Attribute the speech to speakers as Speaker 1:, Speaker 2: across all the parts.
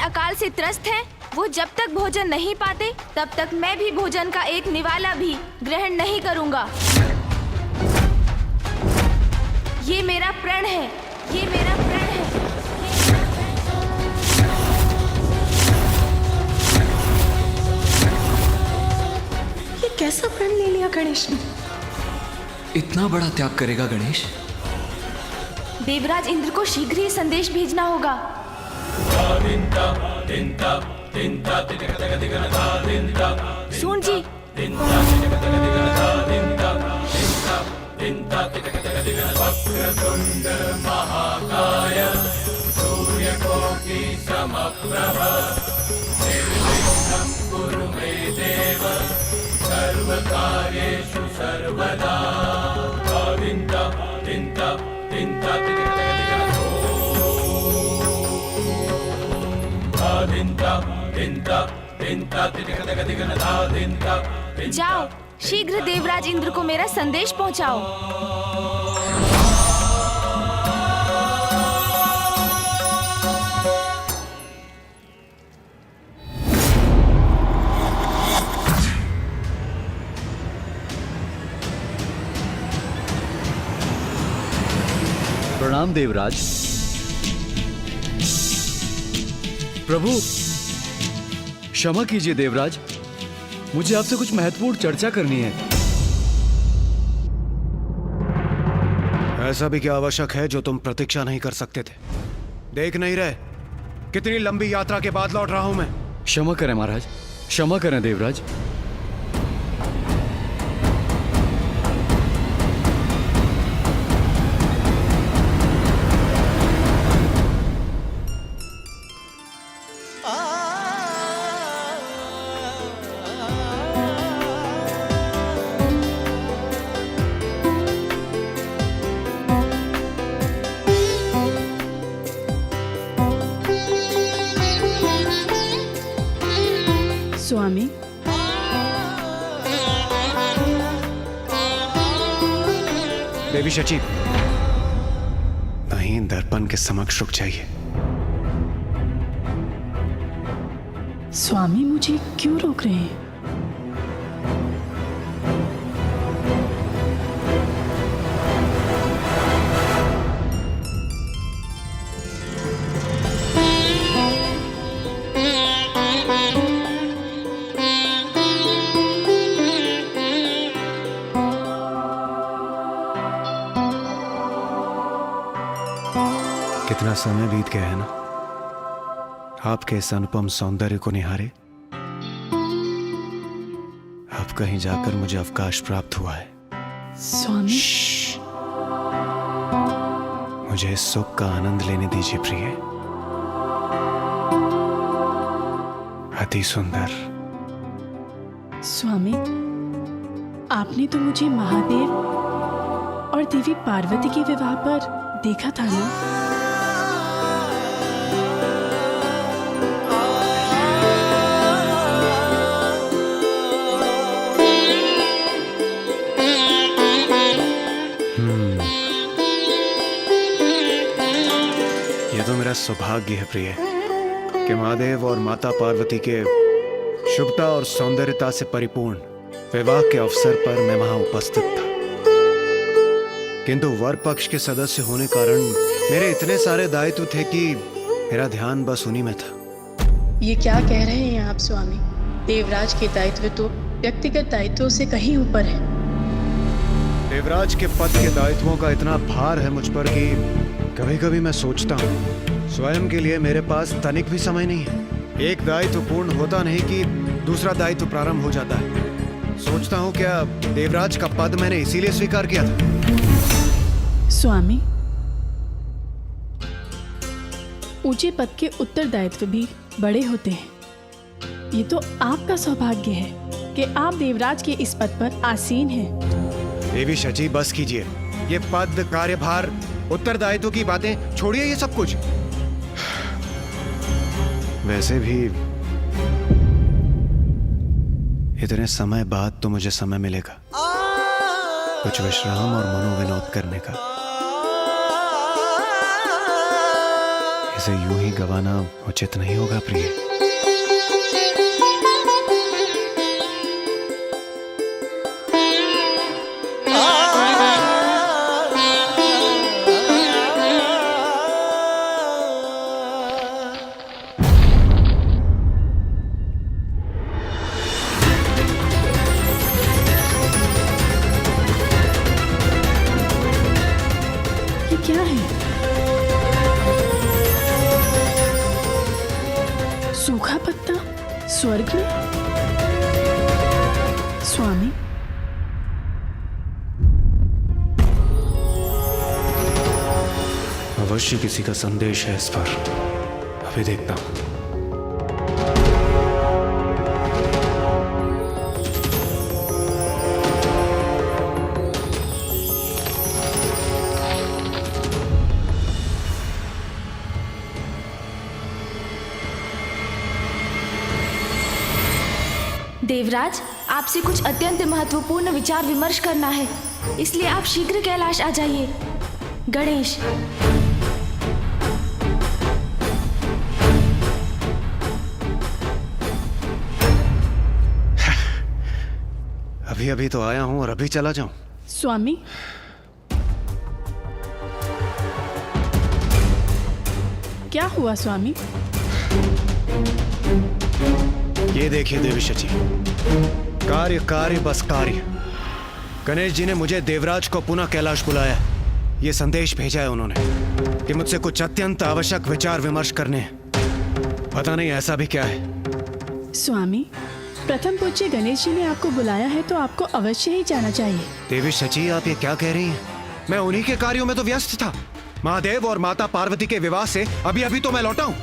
Speaker 1: अकाल से त्रस्त हैं, वो जब तक भोजन नहीं पाते तब तक मैं भी भोजन का एक निवाला भी ग्रहण नहीं करूंगा। ये मेरा प्रण है, ये मेरा प्रण है।
Speaker 2: ये कैसा प्रण ले लिया गणेश ने?
Speaker 3: इतना बड़ा त्याग करेगा गणेश?
Speaker 1: देवराज इंद्र को शीघ्र ही संदेश भेजना होगा। सून जी, जाओ, शीघ्र देवराज इंद्र को मेरा संदेश पहुंचाओ।
Speaker 4: प्रणाम देवराज। प्रभु क्षमा कीजिए देवराज, मुझे आपसे कुछ महत्वपूर्ण चर्चा करनी है।
Speaker 5: ऐसा भी क्या आवश्यक है जो तुम प्रतीक्षा नहीं कर सकते थे? देख नहीं रहे कितनी लंबी यात्रा के बाद लौट रहा हूं मैं।
Speaker 4: क्षमा करें महाराज, क्षमा करें देवराज।
Speaker 2: स्वामी,
Speaker 5: देवी शची, नहीं दर्पण के समक्ष रुक जाइए।
Speaker 2: स्वामी मुझे क्यों रोक रहे हैं?
Speaker 5: कितना समय बीत गया है ना आपके इस अनुपम सौंदर्य को निहारे। अब कहीं जाकर मुझे अवकाश प्राप्त हुआ है।
Speaker 2: स्वामी,
Speaker 5: मुझे इस सुख का आनंद लेने दीजिए प्रिय। अति सुंदर।
Speaker 2: स्वामी, आपने तो मुझे महादेव और देवी पार्वती के विवाह पर देखा था ना?
Speaker 5: यह तो मेरा सौभाग्य है प्रिय कि महादेव और माता पार्वती के शुभता और सौंदर्यता से परिपूर्ण विवाह के अवसर पर मैं वहां उपस्थित था। किंतु वर पक्ष के सदस्य होने कारण मेरे इतने सारे दायित्व थे कि मेरा ध्यान बस उन्हीं में था।
Speaker 2: ये क्या कह रहे हैं आप स्वामी? देवराज के दायित्व तो व्यक्तिगत दायित्वों से कहीं ऊपर है।
Speaker 5: देवराज के पद के दायित्वों का इतना भार है मुझ पर कि कभी कभी मैं सोचता हूँ स्वयं के लिए मेरे पास तनिक भी समय नहीं है। एक दायित्व पूर्ण होता नहीं कि दूसरा दायित्व प्रारंभ हो जाता है। सोचता हूँ क्या देवराज का पद मैंने इसीलिए स्वीकार किया था?
Speaker 2: स्वामी, ऊंचे पद के उत्तरदायित्व भी बड़े होते हैं। ये तो आपका सौभाग्य है कि आप देवराज के इस पद पर आसीन हैं।
Speaker 5: देवी शची, बस कीजिए। ये पद, कार्यभार, उत्तरदायित्व की बातें छोड़िए ये सब कुछ। वैसे भी इतने समय बाद तो मुझे समय मिलेगा कुछ विश्राम और मनोविनोद करने का। उसे यूं ही गंवाना उचित नहीं होगा प्रिय।
Speaker 2: ये क्या है? सूखा पत्ता स्वर्ग में? स्वामी,
Speaker 5: अवश्य किसी का संदेश है इस पर, अभी देखता हूं।
Speaker 1: देवराज, आपसे कुछ अत्यंत महत्वपूर्ण विचार विमर्श करना है, इसलिए आप शीघ्र कैलाश आ जाइए। गणेश।
Speaker 5: अभी अभी तो आया हूं और अभी चला जाऊं?
Speaker 2: स्वामी, क्या हुआ स्वामी?
Speaker 5: ये देखिए देवी शची, कार्य कार्य बस कार्य। गणेश जी ने मुझे देवराज को पुनः कैलाश बुलाया। ये संदेश भेजा है उन्होंने कि मुझसे कुछ अत्यंत आवश्यक विचार विमर्श करने हैं। पता नहीं ऐसा भी क्या है।
Speaker 2: स्वामी, प्रथम पूज्य गणेश जी ने आपको बुलाया है तो आपको अवश्य ही जाना चाहिए।
Speaker 5: देवी शची, आप ये क्या कह रही हैं? मैं उन्हीं के कार्यों में तो व्यस्त था। महादेव और माता पार्वती के विवाह से अभी अभी तो मैं लौटा हूं।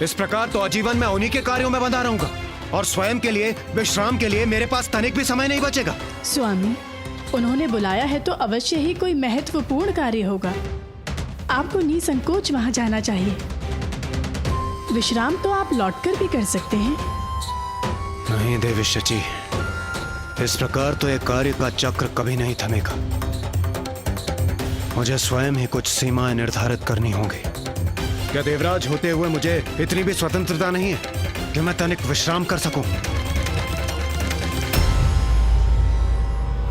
Speaker 5: इस प्रकार तो आजीवन मैं उन्हीं के कार्यों में बंधा रहूंगा और स्वयं के लिए, विश्राम के लिए मेरे पास तनिक भी समय नहीं बचेगा।
Speaker 2: स्वामी, उन्होंने बुलाया है तो अवश्य ही कोई महत्वपूर्ण कार्य होगा। आपको निसंकोच वहां जाना चाहिए। विश्राम तो आप लौटकर भी कर सकते हैं।
Speaker 5: नहीं देवी शची, इस प्रकार तो एक कार्य का चक्र कभी नहीं थमेगा। मुझे स्वयं ही कुछ सीमाएं निर्धारित करनी होंगी। क्या देवराज होते हुए मुझे इतनी भी स्वतंत्रता नहीं है कि मैं तनिक विश्राम कर सकूं?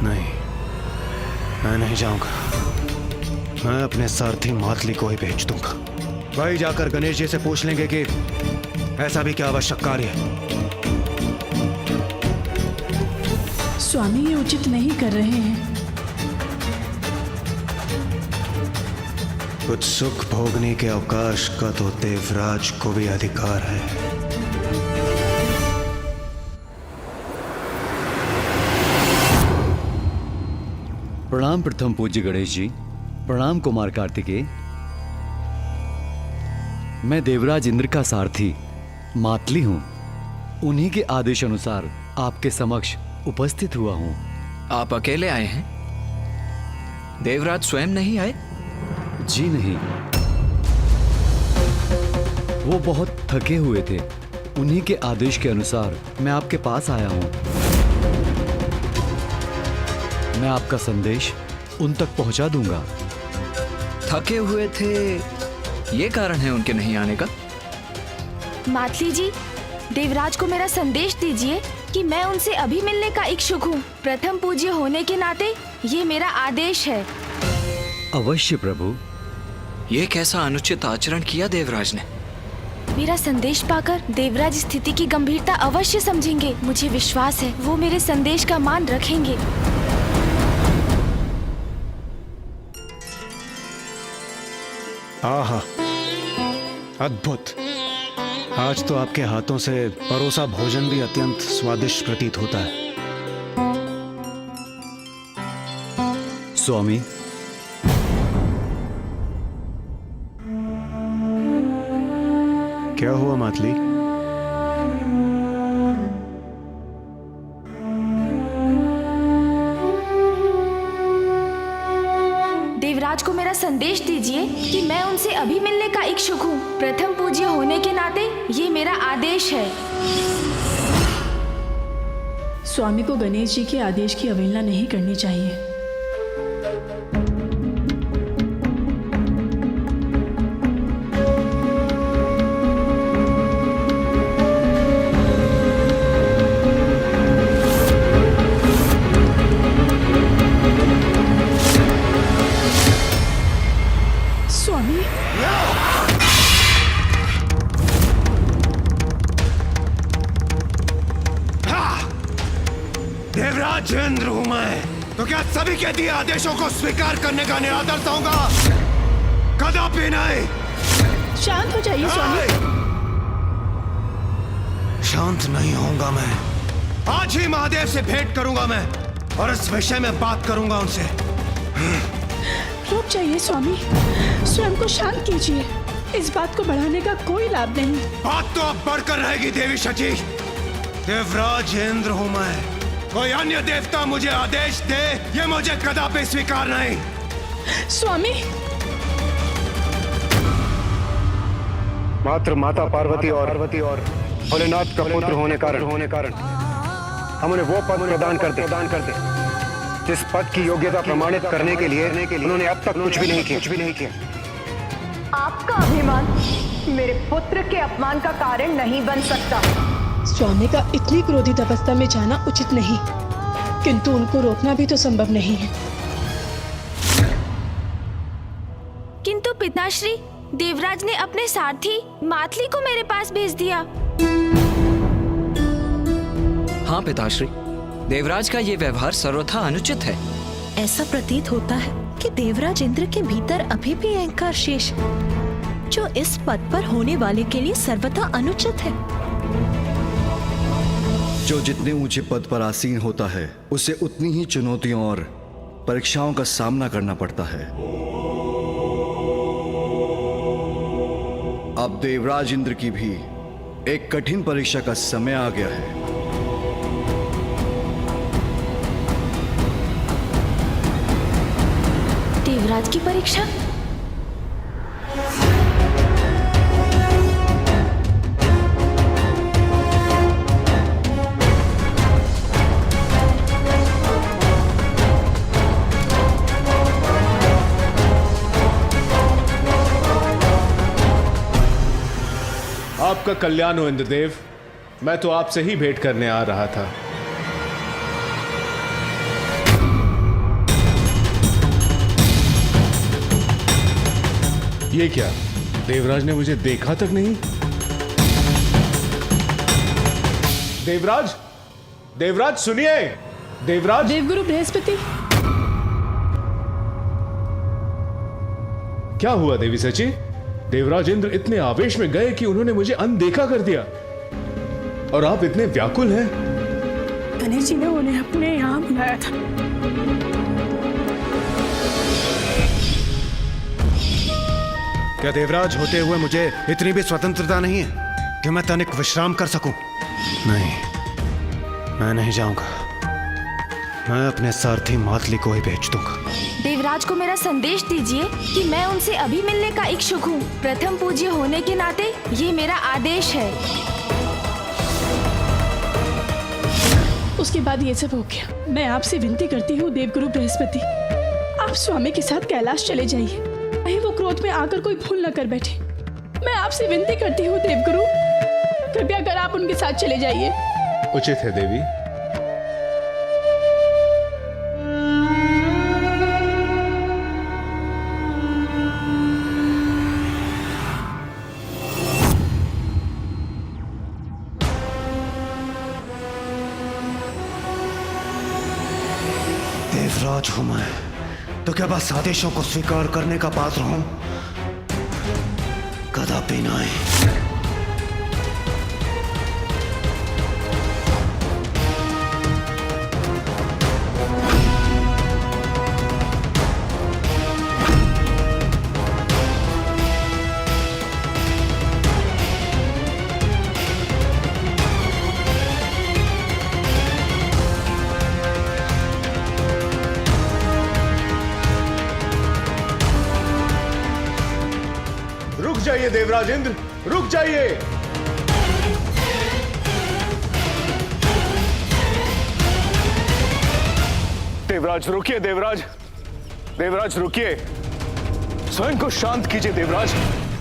Speaker 5: नहीं, मैं नहीं जाऊंगा। मैं अपने सारथी मातली को ही भेज दूंगा। भाई जाकर गणेश जी से पूछ लेंगे कि ऐसा भी क्या आवश्यक कार्य है।
Speaker 2: स्वामी, ये उचित नहीं कर रहे हैं।
Speaker 5: कुछ सुख भोगने के अवकाश का तो देवराज को भी अधिकार है।
Speaker 4: प्रणाम प्रथम पूज्य गणेश जी। प्रणाम कुमार कार्तिकेय। मैं देवराज इंद्र का सारथी मातली हूँ। उन्हीं के आदेश अनुसार आपके समक्ष उपस्थित हुआ हूँ।
Speaker 3: आप अकेले आए हैं? देवराज स्वयं नहीं आए?
Speaker 4: जी नहीं, वो बहुत थके हुए थे। उन्हीं के आदेश के अनुसार मैं आपके पास आया हूँ। मैं आपका संदेश उन तक पहुंचा दूंगा।
Speaker 3: थके हुए थे, ये कारण है उनके नहीं आने का?
Speaker 1: मातली जी, देवराज को मेरा संदेश दीजिए कि मैं उनसे अभी मिलने का इच्छुक हूँ। प्रथम पूज्य होने के नाते ये मेरा आदेश है।
Speaker 4: अवश्य प्रभु।
Speaker 3: ये कैसा अनुचित आचरण किया देवराज ने?
Speaker 1: मेरा संदेश पाकर देवराज स्थिति की गंभीरता अवश्य समझेंगे। मुझे विश्वास है वो मेरे संदेश का मान रखेंगे।
Speaker 5: आहा, अद्भुत। आज तो आपके हाथों से परोसा भोजन भी अत्यंत स्वादिष्ट प्रतीत होता है।
Speaker 4: स्वामी,
Speaker 5: क्या हुआ मातली?
Speaker 1: देवराज को मेरा संदेश दीजिए कि मैं उनसे अभी मिलने का इच्छुक हूँ। प्रथम पूज्य होने के नाते ये मेरा आदेश है।
Speaker 2: स्वामी को गणेश जी के आदेश की अवहेलना नहीं करनी चाहिए।
Speaker 5: सभी के दिए आदेशों को स्वीकार करने का निरादर चाहूंगा, कदापि नहीं।
Speaker 2: शांत हो जाइए स्वामी।
Speaker 5: शांत नहीं होऊंगा मैं। आज ही महादेव से भेंट करूंगा मैं और इस विषय में बात करूंगा उनसे।
Speaker 2: रुक जाइए स्वामी, स्वयं को शांत कीजिए। इस बात को बढ़ाने का कोई लाभ नहीं।
Speaker 5: बात तो अब बढ़कर रहेगी देवी शची। देवराज इंद्र हूं मैं। कोई अन्य देवता मुझे आदेश दे, ये मुझे कदापि स्वीकार नहीं।
Speaker 2: स्वामी,
Speaker 5: मात्र माता पार्वती और भोलेनाथ का पुत्र होने कारण हम उन्हें वो पद प्रदान कर दे जिस पद की योग्यता प्रमाणित करने के लिए उन्होंने अब तक कुछ भी नहीं किया।
Speaker 6: आपका अभिमान मेरे पुत्र के अपमान का कारण नहीं बन सकता।
Speaker 2: स्वामी का इतनी क्रोधित अवस्था में जाना उचित नहीं, किंतु उनको रोकना भी तो संभव नहीं है।
Speaker 1: किंतु पिताश्री, देवराज ने अपने सारथी मातली को मेरे पास भेज दिया।
Speaker 3: हाँ पिताश्री, देवराज का ये व्यवहार सर्वथा अनुचित है।
Speaker 6: ऐसा प्रतीत होता है कि देवराज इंद्र के भीतर अभी भी अहंकार शेष है, जो इस पद पर होने वाले के लिए सर्वथा अनुचित है।
Speaker 4: जो जितने ऊंचे पद पर आसीन होता है, उसे उतनी ही चुनौतियों और परीक्षाओं का सामना करना पड़ता है। अब देवराज इंद्र की भी एक कठिन परीक्षा का समय आ गया है।
Speaker 1: देवराज की परीक्षा?
Speaker 7: आपका कल्याण हो इंद्रदेव। मैं तो आपसे ही भेंट करने आ रहा था। ये क्या, देवराज ने मुझे देखा तक नहीं? देवराज, देवराज सुनिए। देवराज।
Speaker 2: देवगुरु बृहस्पति।
Speaker 7: क्या हुआ देवी सची? देवराज इंद्र इतने आवेश में गए कि उन्होंने मुझे अनदेखा कर दिया, और आप इतने व्याकुल हैं।
Speaker 2: गणेश जी ने उन्हें अपने यहाँ बुलाया था।
Speaker 5: क्या देवराज होते हुए मुझे इतनी भी स्वतंत्रता नहीं है कि मैं तनिक विश्राम कर सकूं? नहीं, मैं नहीं जाऊंगा। मैं अपने सारथी मातली को ही भेज दूंगा।
Speaker 1: देवराज को मेरा संदेश दीजिए कि मैं उनसे अभी मिलने का इच्छुक हूँ। प्रथम पूज्य होने के नाते ये मेरा आदेश है।
Speaker 2: उसके बाद ये सब हो गया। मैं आपसे विनती करती हूँ देवगुरु बृहस्पति, आप स्वामी के साथ कैलाश चले जाइए। कहीं वो क्रोध में आकर कोई भूल न कर बैठे। मैं आपसे विनती करती हूँ देवगुरु, कृपया कर आप उनके साथ चले जाइए।
Speaker 7: उचित है देवी।
Speaker 5: देवराज हूं मैं, तो क्या बस आदेशों को स्वीकार करने का पात्र हूं? कदापि नहीं।
Speaker 7: रुक जाइए देवराज इंद्र, रुक जाइए।
Speaker 8: देवराज रुकिए। देवराज, देवराज रुकिए। स्वयं को शांत कीजिए देवराज।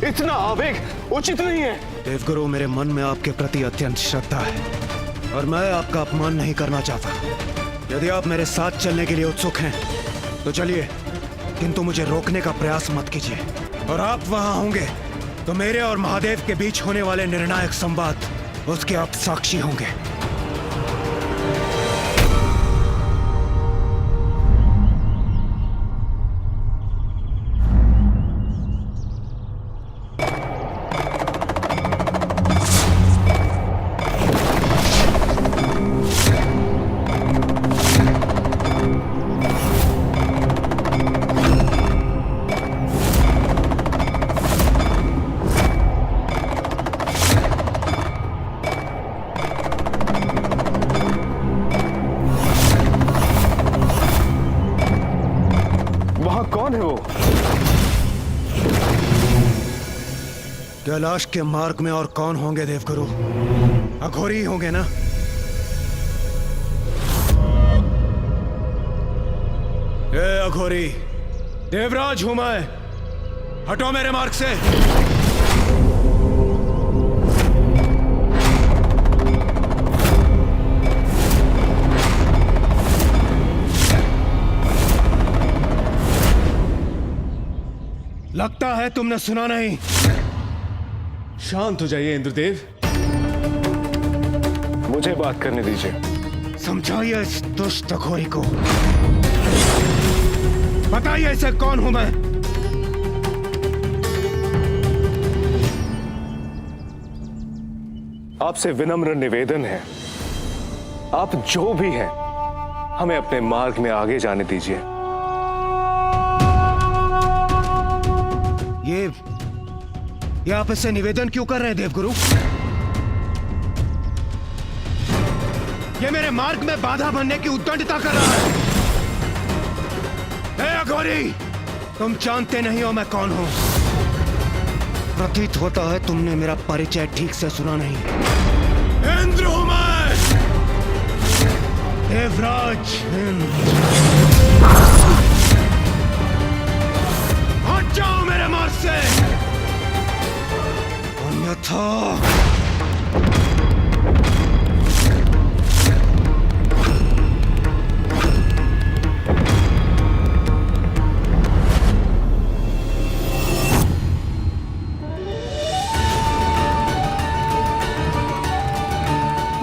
Speaker 8: इतना आवेग उचित नहीं है।
Speaker 5: देवगुरु, मेरे मन में आपके प्रति अत्यंत श्रद्धा है और मैं आपका अपमान नहीं करना चाहता। यदि आप मेरे साथ चलने के लिए उत्सुक हैं तो चलिए, किंतु मुझे रोकने का प्रयास मत कीजिए। और आप वहां होंगे तो मेरे और महादेव के बीच होने वाले निर्णायक संवाद, उसके आप साक्षी होंगे। कैलाश के मार्ग में और कौन होंगे देवगुरु? अघोरी ही होंगे ना? ए अघोरी, देवराज हूं मैं, हटो मेरे मार्ग से। लगता है तुमने सुना नहीं।
Speaker 7: शांत हो जाइए इंद्रदेव।
Speaker 8: मुझे बात करने दीजिए।
Speaker 5: समझाइए इस दुष्ट अघोरी को, बताइए इसे कौन हूं मैं।
Speaker 8: आपसे विनम्र निवेदन है, आप जो भी हैं, हमें अपने मार्ग में आगे जाने दीजिए।
Speaker 5: ये आप इससे निवेदन क्यों कर रहे हैं देवगुरु? ये मेरे मार्ग में बाधा बनने की उद्दंडता कर रहा है। हे अघोरी, तुम जानते नहीं हो मैं कौन हूं। प्रतीत होता है तुमने मेरा परिचय ठीक से सुना नहीं। इंद्र हूं मैं, देवराज इंद्र। हट जाओ मेरे मार्ग से, अन्यथा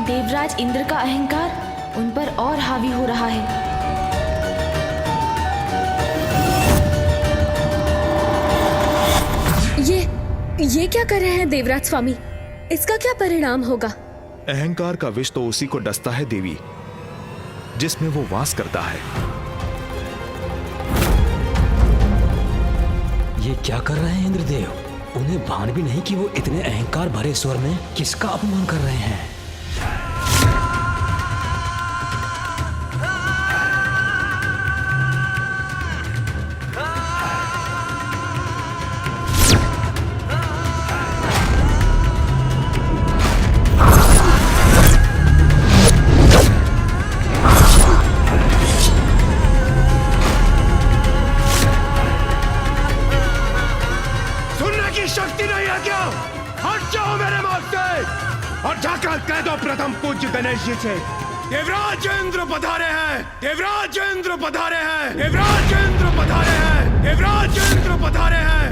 Speaker 1: देवराज इंद्र का अहंकार उन पर और हावी हो रहा है।
Speaker 9: ये क्या कर रहे हैं देवराज स्वामी? इसका क्या परिणाम होगा?
Speaker 10: अहंकार का विष तो उसी को डसता है देवी, जिसमें वो वास करता है।
Speaker 11: ये क्या कर रहे हैं इंद्रदेव? उन्हें भान भी नहीं कि वो इतने अहंकार भरे स्वर में किसका अपमान कर रहे हैं।
Speaker 5: शक्ति नहीं है क्या? हट जाओ मेरे मार्ग से और जाकर कह दो प्रथम पूज्य गणेश जी से, देवराज इंद्र पधारे हैं, देवराज इंद्र पधारे हैं, देवराज इंद्र पधारे हैं, देवराज इंद्र पधारे हैं।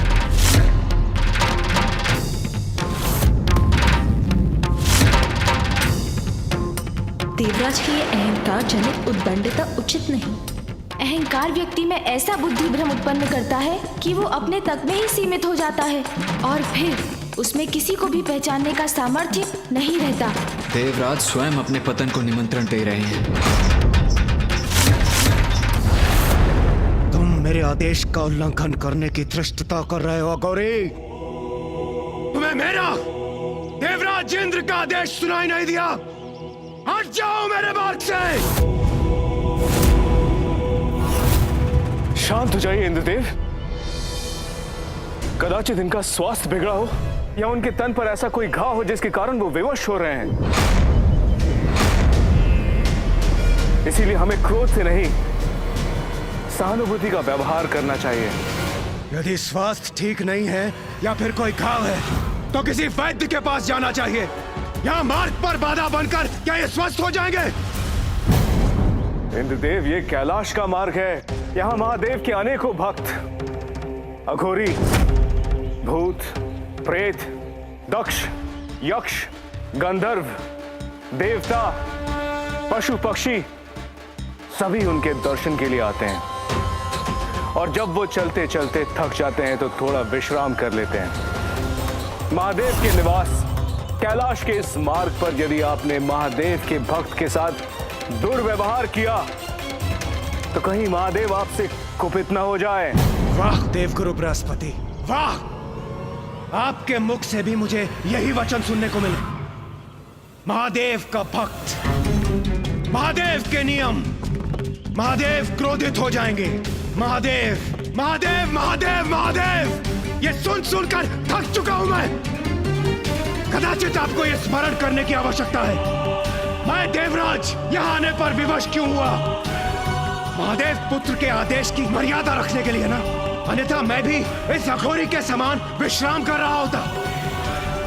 Speaker 6: देवराज की ये अहंकार जनित उद्दंडता उचित नहीं।
Speaker 1: अहंकार व्यक्ति में ऐसा बुद्धि भ्रम उत्पन्न करता है कि वो अपने तक में ही सीमित हो जाता है और फिर उसमें किसी को भी पहचानने का सामर्थ्य नहीं रहता।
Speaker 3: देवराज स्वयं अपने पतन को निमंत्रण दे रहे हैं।
Speaker 5: तुम मेरे आदेश का उल्लंघन करने की धृष्टता कर रहे हो अघोरी। तुम्हें मेरा देवराज इंद्र का आदेश सुनाई नहीं दिया? हट जाओ मेरे मार्ग से।
Speaker 8: शांत हो जाइए इंद्रदेव। कदाचित इनका स्वास्थ्य बिगड़ा हो या उनके तन पर ऐसा कोई घाव हो जिसके कारण वो विवश हो रहे हैं। इसीलिए हमें क्रोध से नहीं, सहानुभूति का व्यवहार करना चाहिए।
Speaker 5: यदि स्वास्थ्य ठीक नहीं है या फिर कोई घाव है तो किसी वैद्य के पास जाना चाहिए। यहाँ मार्ग पर बाधा बनकर क्या ये स्वस्थ हो जाएंगे?
Speaker 8: इंद्रदेव, ये कैलाश का मार्ग है। यहाँ महादेव के अनेकों भक्त अघोरी, भूत, प्रेत, दक्ष, यक्ष, गंधर्व, देवता, पशु पक्षी सभी उनके दर्शन के लिए आते हैं और जब वो चलते चलते थक जाते हैं तो थोड़ा विश्राम कर लेते हैं। महादेव के निवास कैलाश के इस मार्ग पर यदि आपने महादेव के भक्त के साथ दुर्व्यवहार किया तो कहीं महादेव आपसे कुपित न हो जाए।
Speaker 5: वाह देवगुरु बृहस्पति, वाह! आपके मुख से भी मुझे यही वचन सुनने को मिले। महादेव का भक्त, महादेव के नियम, महादेव क्रोधित हो जाएंगे। महादेव, महादेव, महादेव, महादेव, ये सुन सुनकर थक चुका हूं मैं। कदाचित आपको यह स्मरण करने की आवश्यकता है, मैं देवराज यहाँ आने पर विवश क्यों हुआ? महादेव पुत्र के आदेश की मर्यादा रखने के लिए ना, अन्यथा मैं भी इस अघोरी के समान विश्राम कर रहा होता,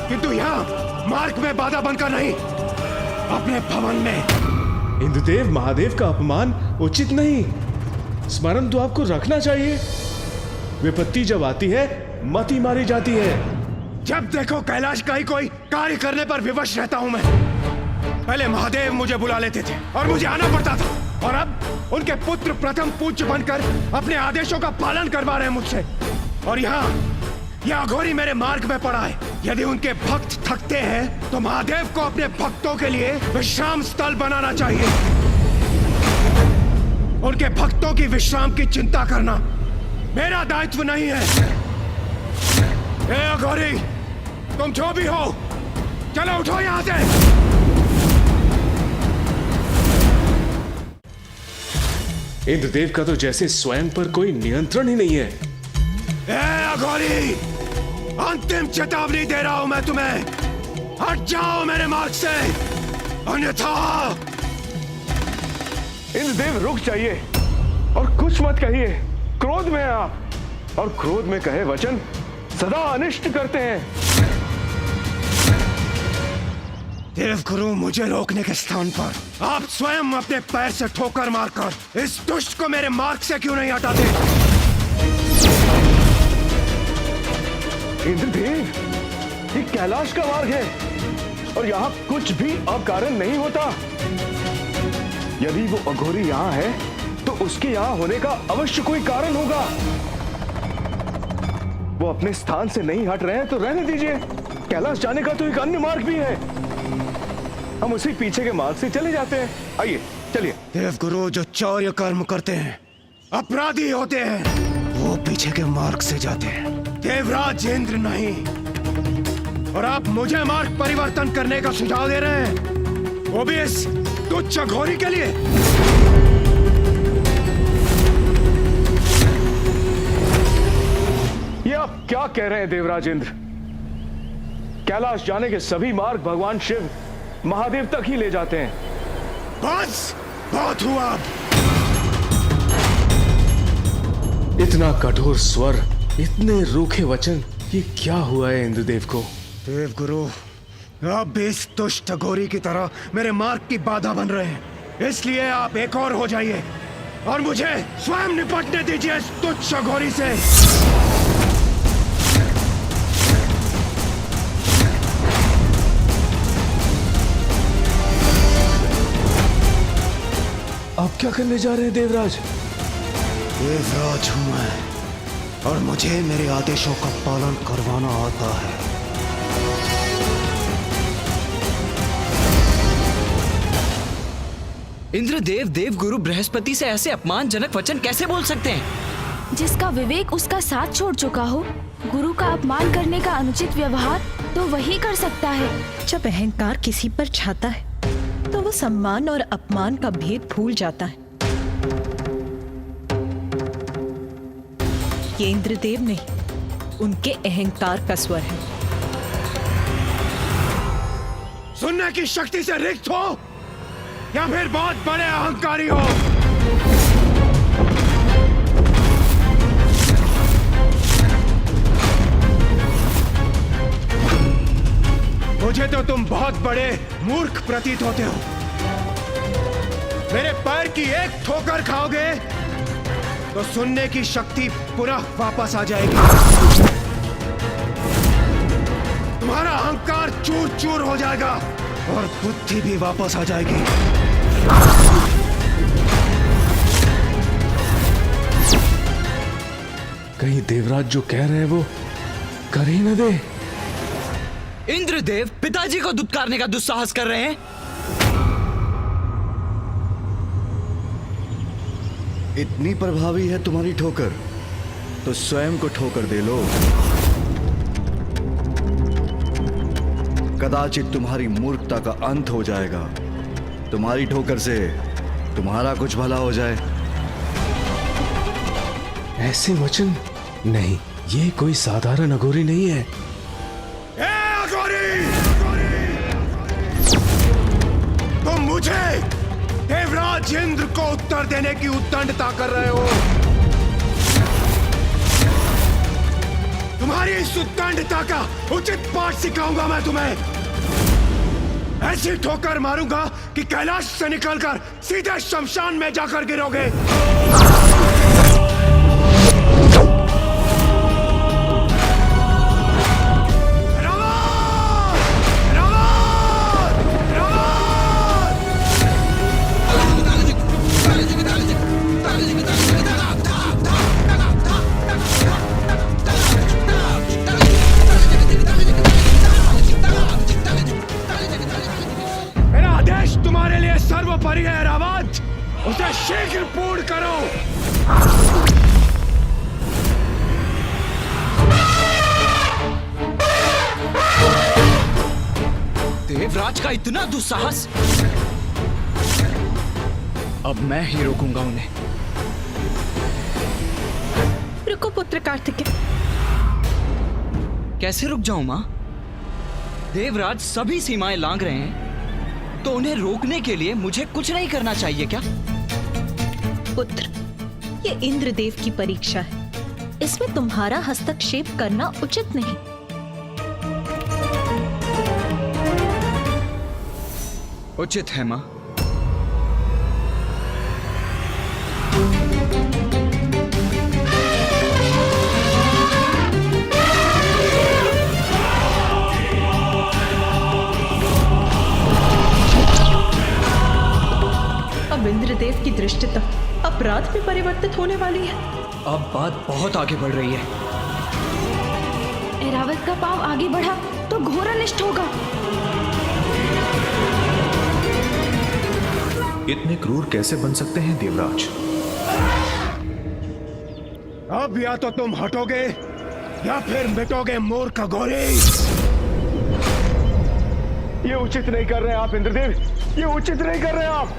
Speaker 5: किंतु यहाँ मार्ग में बाधा बनकर नहीं, अपने भवन में।
Speaker 7: इंद्रदेव, महादेव का अपमान उचित नहीं। स्मरण तो आपको रखना चाहिए। विपत्ति जब आती है, मति मारी जाती है।
Speaker 5: जब देखो कैलाश का ही कोई कार्य करने पर विवश रहता हूं मैं। पहले महादेव मुझे बुला लेते थे और मुझे आना पड़ता था, और अब उनके पुत्र प्रथम पूज्य बनकर अपने आदेशों का पालन करवा रहे हैं मुझसे। और यहाँ यह अघोरी मेरे मार्ग में पड़ा है। यदि उनके भक्त थकते हैं तो महादेव को अपने भक्तों के लिए विश्राम स्थल बनाना चाहिए। उनके भक्तों की विश्राम की चिंता करना मेरा दायित्व नहीं है। ए अघोरी, तुम जो भी हो, चलो उठो यहां से।
Speaker 7: इंद्रदेव का तो जैसे स्वयं पर कोई नियंत्रण ही नहीं है।
Speaker 5: ए अघोरी, अंतिम चेतावनी दे रहा हूं मैं तुम्हें, हट जाओ मेरे मार्ग से, अन्यथा।
Speaker 8: इंद्रदेव रुक जाइए और कुछ मत कहिए। क्रोध में हैं आप, और क्रोध में कहे वचन सदा अनिष्ट करते हैं।
Speaker 5: देवगुरु, मुझे रोकने के स्थान पर आप स्वयं अपने पैर से ठोकर मारकर इस दुष्ट को मेरे मार्ग से क्यों नहीं हटाते?
Speaker 8: इंद्रदेव, ये कैलाश का मार्ग है और यहाँ कुछ भी अकारण नहीं होता। यदि वो अघोरी यहाँ है तो उसके यहाँ होने का अवश्य कोई कारण होगा। वो अपने स्थान से नहीं हट रहे हैं तो रहने दीजिए। कैलाश जाने का तो एक अन्य मार्ग भी है, हम उसी पीछे के मार्ग से चले जाते हैं। आइए चलिए।
Speaker 5: देवगुरु, जो चौर्य कर्म करते हैं, अपराधी होते हैं, वो पीछे के मार्ग से जाते हैं, देवराज इंद्र नहीं। और आप मुझे मार्ग परिवर्तन करने का सुझाव दे रहे हैं, वो भी इस तुच्छ अघोरी के लिए।
Speaker 8: ये आप क्या कह रहे हैं देवराज इंद्र? कैलाश जाने के सभी मार्ग भगवान शिव महादेव तक ही ले जाते हैं।
Speaker 5: बस, बहुत हुआ।
Speaker 7: इतना कठोर स्वर, इतने रूखे वचन, ये क्या हुआ है इंद्रदेव को?
Speaker 5: देवगुरु, आप भी इस दुष्ट अघोरी की तरह मेरे मार्ग की बाधा बन रहे हैं, इसलिए आप एक और हो जाइए और मुझे स्वयं निपटने दीजिए इस तुच्छ अघोरी से।
Speaker 7: आप क्या करने जा रहे हैं देवराज?
Speaker 5: देवराज हूं मैं, और मुझे मेरे आदेशों का पालन करवाना आता है।
Speaker 3: इंद्रदेव देवगुरु बृहस्पति से ऐसे अपमानजनक वचन कैसे बोल सकते हैं?
Speaker 1: जिसका विवेक उसका साथ छोड़ चुका हो, गुरु का अपमान करने का अनुचित व्यवहार तो वही कर सकता है।
Speaker 6: जब अहंकार किसी पर छाता है तो वो सम्मान और अपमान का भेद भूल जाता है। ये इंद्रदेव नहीं, उनके अहंकार का स्वर है।
Speaker 5: सुनने की शक्ति से रिक्त हो या फिर बहुत बड़े अहंकारी हो। मुझे तो तुम बहुत बड़े मूर्ख प्रतीत होते हो। मेरे पैर की एक ठोकर खाओगे तो सुनने की शक्ति पुनः वापस आ जाएगी। तुम्हारा अहंकार चूर चूर हो जाएगा और बुद्धि भी वापस आ जाएगी।
Speaker 7: कहीं देवराज जो कह रहे हैं वो कर ही न दे।
Speaker 3: इंद्रदेव पिताजी को दुत्कारने का दुस्साहस कर रहे हैं।
Speaker 4: इतनी प्रभावी है तुम्हारी ठोकर तो स्वयं को ठोकर दे लो। कदाचित तुम्हारी मूर्खता का अंत हो जाएगा। तुम्हारी ठोकर से तुम्हारा कुछ भला हो जाए।
Speaker 7: ऐसे वचन नहीं, ये कोई साधारण अघोरी नहीं है।
Speaker 5: अघोरी! तुम मुझे देवराज इंद्र को उत्तर देने की उद्दंडता कर रहे हो। तुम्हारी इस उद्दंडता का उचित पाठ सिखाऊंगा मैं तुम्हें। ऐसी ठोकर मारूंगा कि कैलाश से निकलकर सीधे शमशान में जाकर गिरोगे। सर्वोपरि है ऐरावत, उसे शीघ्र पूर्ण करो।
Speaker 3: देवराज का इतना दुस्साहस! अब मैं ही रोकूंगा उन्हें।
Speaker 6: रुको पुत्र कार्तिकेय।
Speaker 3: कैसे रुक जाऊं मां? देवराज सभी सीमाएं लांघ रहे हैं, तो उन्हें रोकने के लिए मुझे कुछ नहीं करना चाहिए क्या?
Speaker 6: पुत्र, ये इंद्रदेव की परीक्षा है, इसमें तुम्हारा हस्तक्षेप करना उचित नहीं।
Speaker 3: उचित है मां।
Speaker 6: अब इंद्रदेव की दृष्टता अपराध में परिवर्तित होने वाली है।
Speaker 3: अब बात बहुत आगे बढ़ रही है।
Speaker 1: ऐरावत का पांव आगे बढ़ा तो घोर अनिष्ट होगा।
Speaker 10: इतने क्रूर कैसे बन सकते हैं देवराज?
Speaker 5: अब या तो तुम हटोगे या फिर मिटोगे मूर्ख घोरी।
Speaker 8: ये उचित नहीं कर रहे आप इंद्रदेव, ये उचित नहीं कर रहे आप।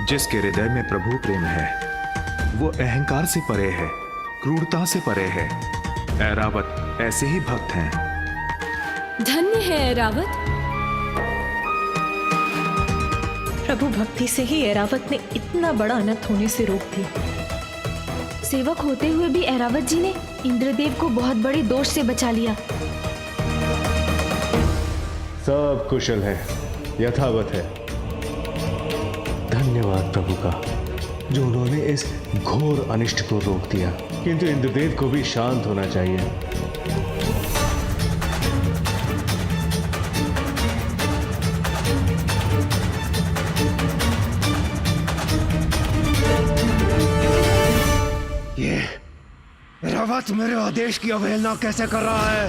Speaker 10: जिसके हृदय में प्रभु प्रेम है वो अहंकार से परे है, क्रूरता से परे है। ऐरावत ऐसे ही भक्त हैं।
Speaker 9: धन्य है ऐरावत।
Speaker 6: प्रभु भक्ति से ही ऐरावत ने इतना बड़ा अनर्थ होने से रोक दिया।
Speaker 1: सेवक होते हुए भी ऐरावत जी ने इंद्रदेव को बहुत बड़े दोष से बचा लिया।
Speaker 7: सब कुशल है, यथावत है। धन्यवाद प्रभु का, जो उन्होंने इस घोर अनिष्ट को रोक दिया। किंतु इंद्रदेव को भी शांत होना चाहिए।
Speaker 5: ये ऐरावत मेरे आदेश की अवहेलना कैसे कर रहा है?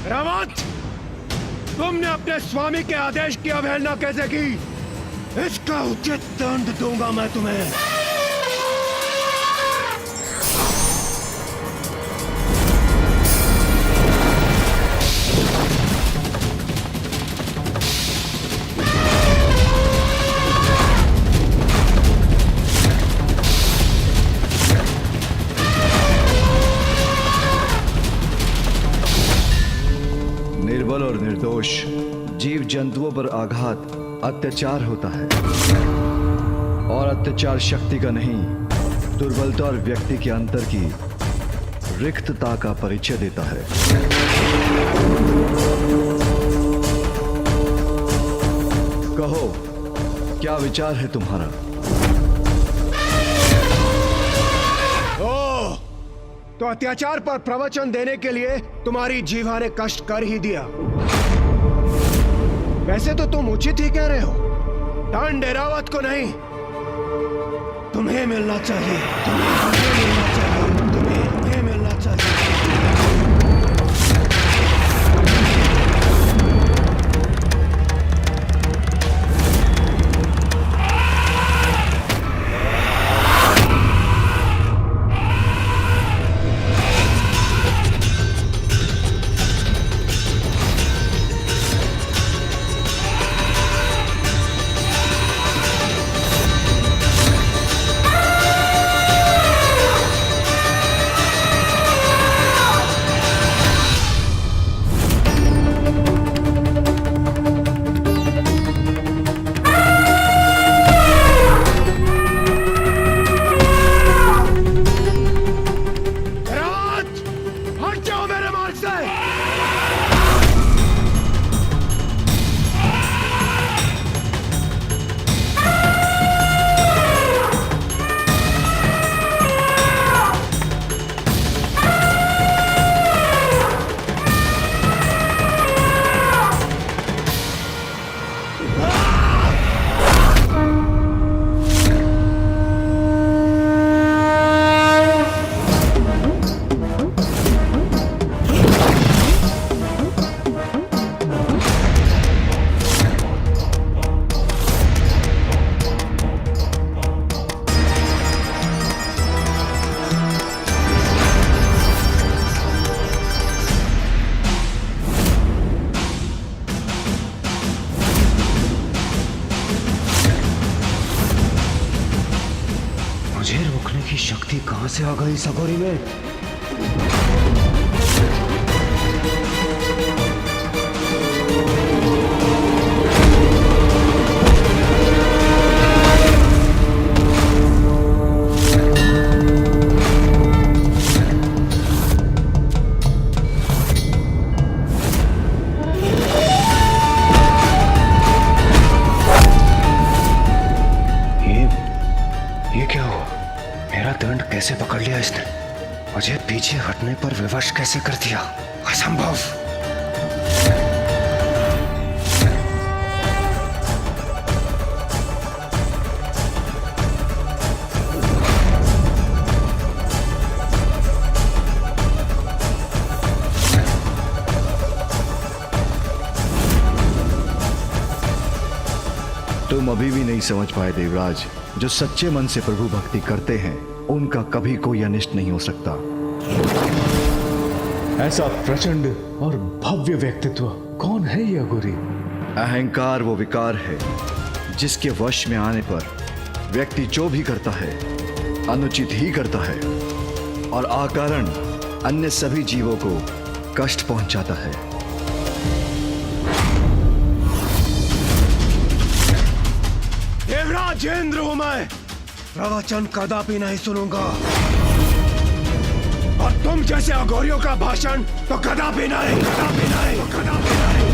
Speaker 5: ऐरावत, तुमने अपने स्वामी के आदेश की अवहेलना कैसे की? इसका उचित दंड दूंगा मैं तुम्हें।
Speaker 4: निर्बल और निर्दोष जीव जंतुओं पर आघात अत्याचार होता है और अत्याचार शक्ति का नहीं, दुर्बलता और व्यक्ति के अंतर की रिक्तता का परिचय देता है। कहो, क्या विचार है तुम्हारा?
Speaker 5: ओ, तो अत्याचार पर प्रवचन देने के लिए तुम्हारी जीवा ने कष्ट कर ही दिया। वैसे तो तुम उचित ही कह रहे हो। दान डेरावत को नहीं, तुम्हें मिलना चाहिए। तुम्हें मिलना चाहिए। तुम्हें मिलना चाहिए। मुझे रोकने की शक्ति कहां से आ गई इस अघोरी में? ये क्या हुआ? मेरा दंड कैसे पकड़ लिया इसने? मुझे पीछे हटने पर विवश कैसे कर दिया? असंभव।
Speaker 4: तुम अभी भी नहीं समझ पाए देवराज, जो सच्चे मन से प्रभु भक्ति करते हैं उनका कभी कोई अनिष्ट नहीं हो सकता।
Speaker 7: ऐसा प्रचंड और भव्य व्यक्तित्व कौन है ये अघोरी?
Speaker 4: अहंकार वो विकार है जिसके वश में आने पर व्यक्ति जो भी करता है अनुचित ही करता है और अकारण अन्य सभी जीवों को कष्ट पहुंचाता है।
Speaker 5: देवराजेंद्र हूं मैं, प्रवचन कदापि नहीं सुनूंगा। और तुम जैसे अघोरियों का भाषण तो कदापि नहीं, कदापि नहीं, कदापि नहीं।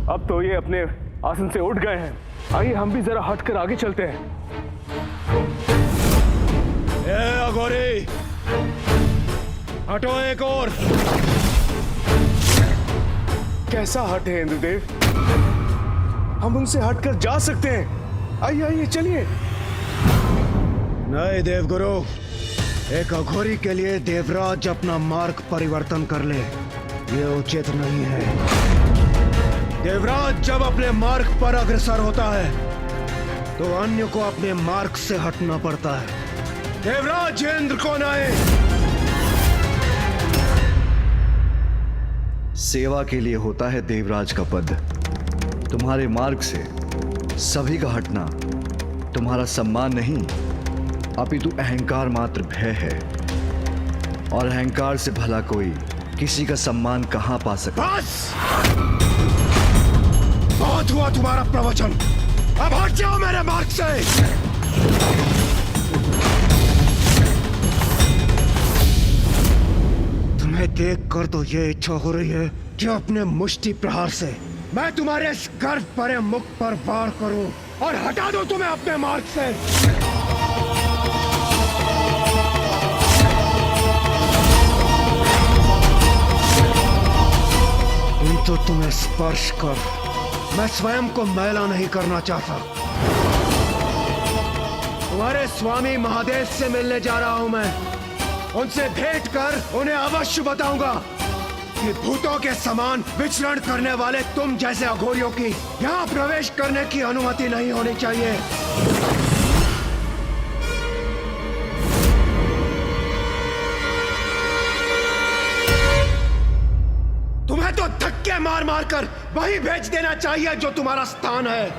Speaker 8: अब तो ये अपने आसन से उठ गए हैं। आइए हम भी जरा हटकर आगे चलते हैं।
Speaker 5: ए अघोरी, हटो एक और।
Speaker 8: कैसा हट है इंद्रदेव? हम उनसे हटकर जा सकते हैं। आइए आइए चलिए।
Speaker 5: नहीं देवगुरु, एक अघोरी के लिए देवराज अपना मार्ग परिवर्तन कर ले, ये उचित नहीं है। देवराज जब अपने मार्ग पर अग्रसर होता है तो अन्य को अपने मार्ग से हटना पड़ता है। देवराजेंद्र कौन आए?
Speaker 4: सेवा के लिए होता है देवराज का पद। तुम्हारे मार्ग से सभी का हटना तुम्हारा सम्मान नहीं, अपितु अहंकार मात्र भय है। और अहंकार से भला कोई किसी का सम्मान कहां पा सकता।
Speaker 5: बस बहुत हुआ तुम्हारा प्रवचन, अब हट जाओ मेरे मार्ग से। तुम्हें देखकर तो ये इच्छा हो रही है कि अपने मुष्टि प्रहार से मैं तुम्हारे इस गर्व भरे मुख पर वार करूं और हटा दूं तुम्हें अपने मार्ग से। तो तुम्हें स्पर्श कर मैं स्वयं को मैला नहीं करना चाहता। तुम्हारे स्वामी महादेव से मिलने जा रहा हूं मैं। उनसे भेंट कर उन्हें अवश्य बताऊंगा कि भूतों के समान विचरण करने वाले तुम जैसे अघोरियों की यहां प्रवेश करने की अनुमति नहीं होनी चाहिए। तुम्हें तो धक्के मार मार कर वही भेज देना चाहिए जो तुम्हारा स्थान है,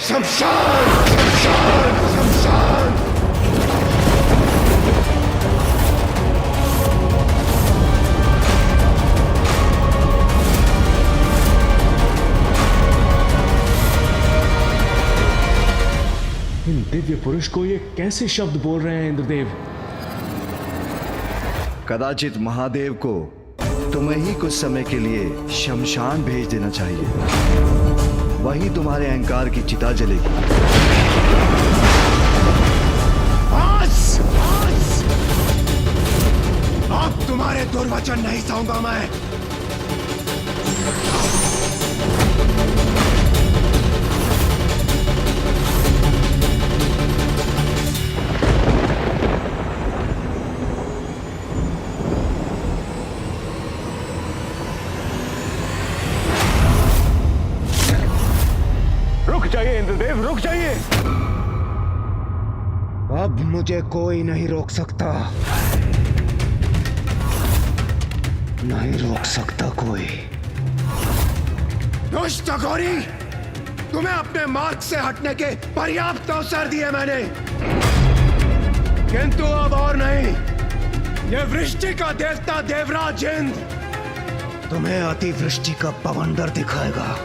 Speaker 5: शमशान, शमशान, शमशान।
Speaker 7: इन दिव्य पुरुष को ये कैसे शब्द बोल रहे हैं इंद्रदेव?
Speaker 4: कदाचित महादेव को तुम्हें ही कुछ समय के लिए शमशान भेज देना चाहिए। वही तुम्हारे अहंकार की चिता जलेगी।
Speaker 5: अब तुम्हारे दुर्वचन नहीं सहूंगा मैं।
Speaker 8: जाइए इंद्रदेव, रुक जाइए।
Speaker 5: अब मुझे कोई नहीं रोक सकता, नहीं रोक सकता कोई। दुष्ट अघोरी, तुम्हें अपने मार्ग से हटने के पर्याप्त अवसर दिए मैंने, किंतु अब और नहीं। ये वृष्टि का देवता देवराज इंद्र तुम्हें अतिवृष्टि का बवंडर दिखाएगा।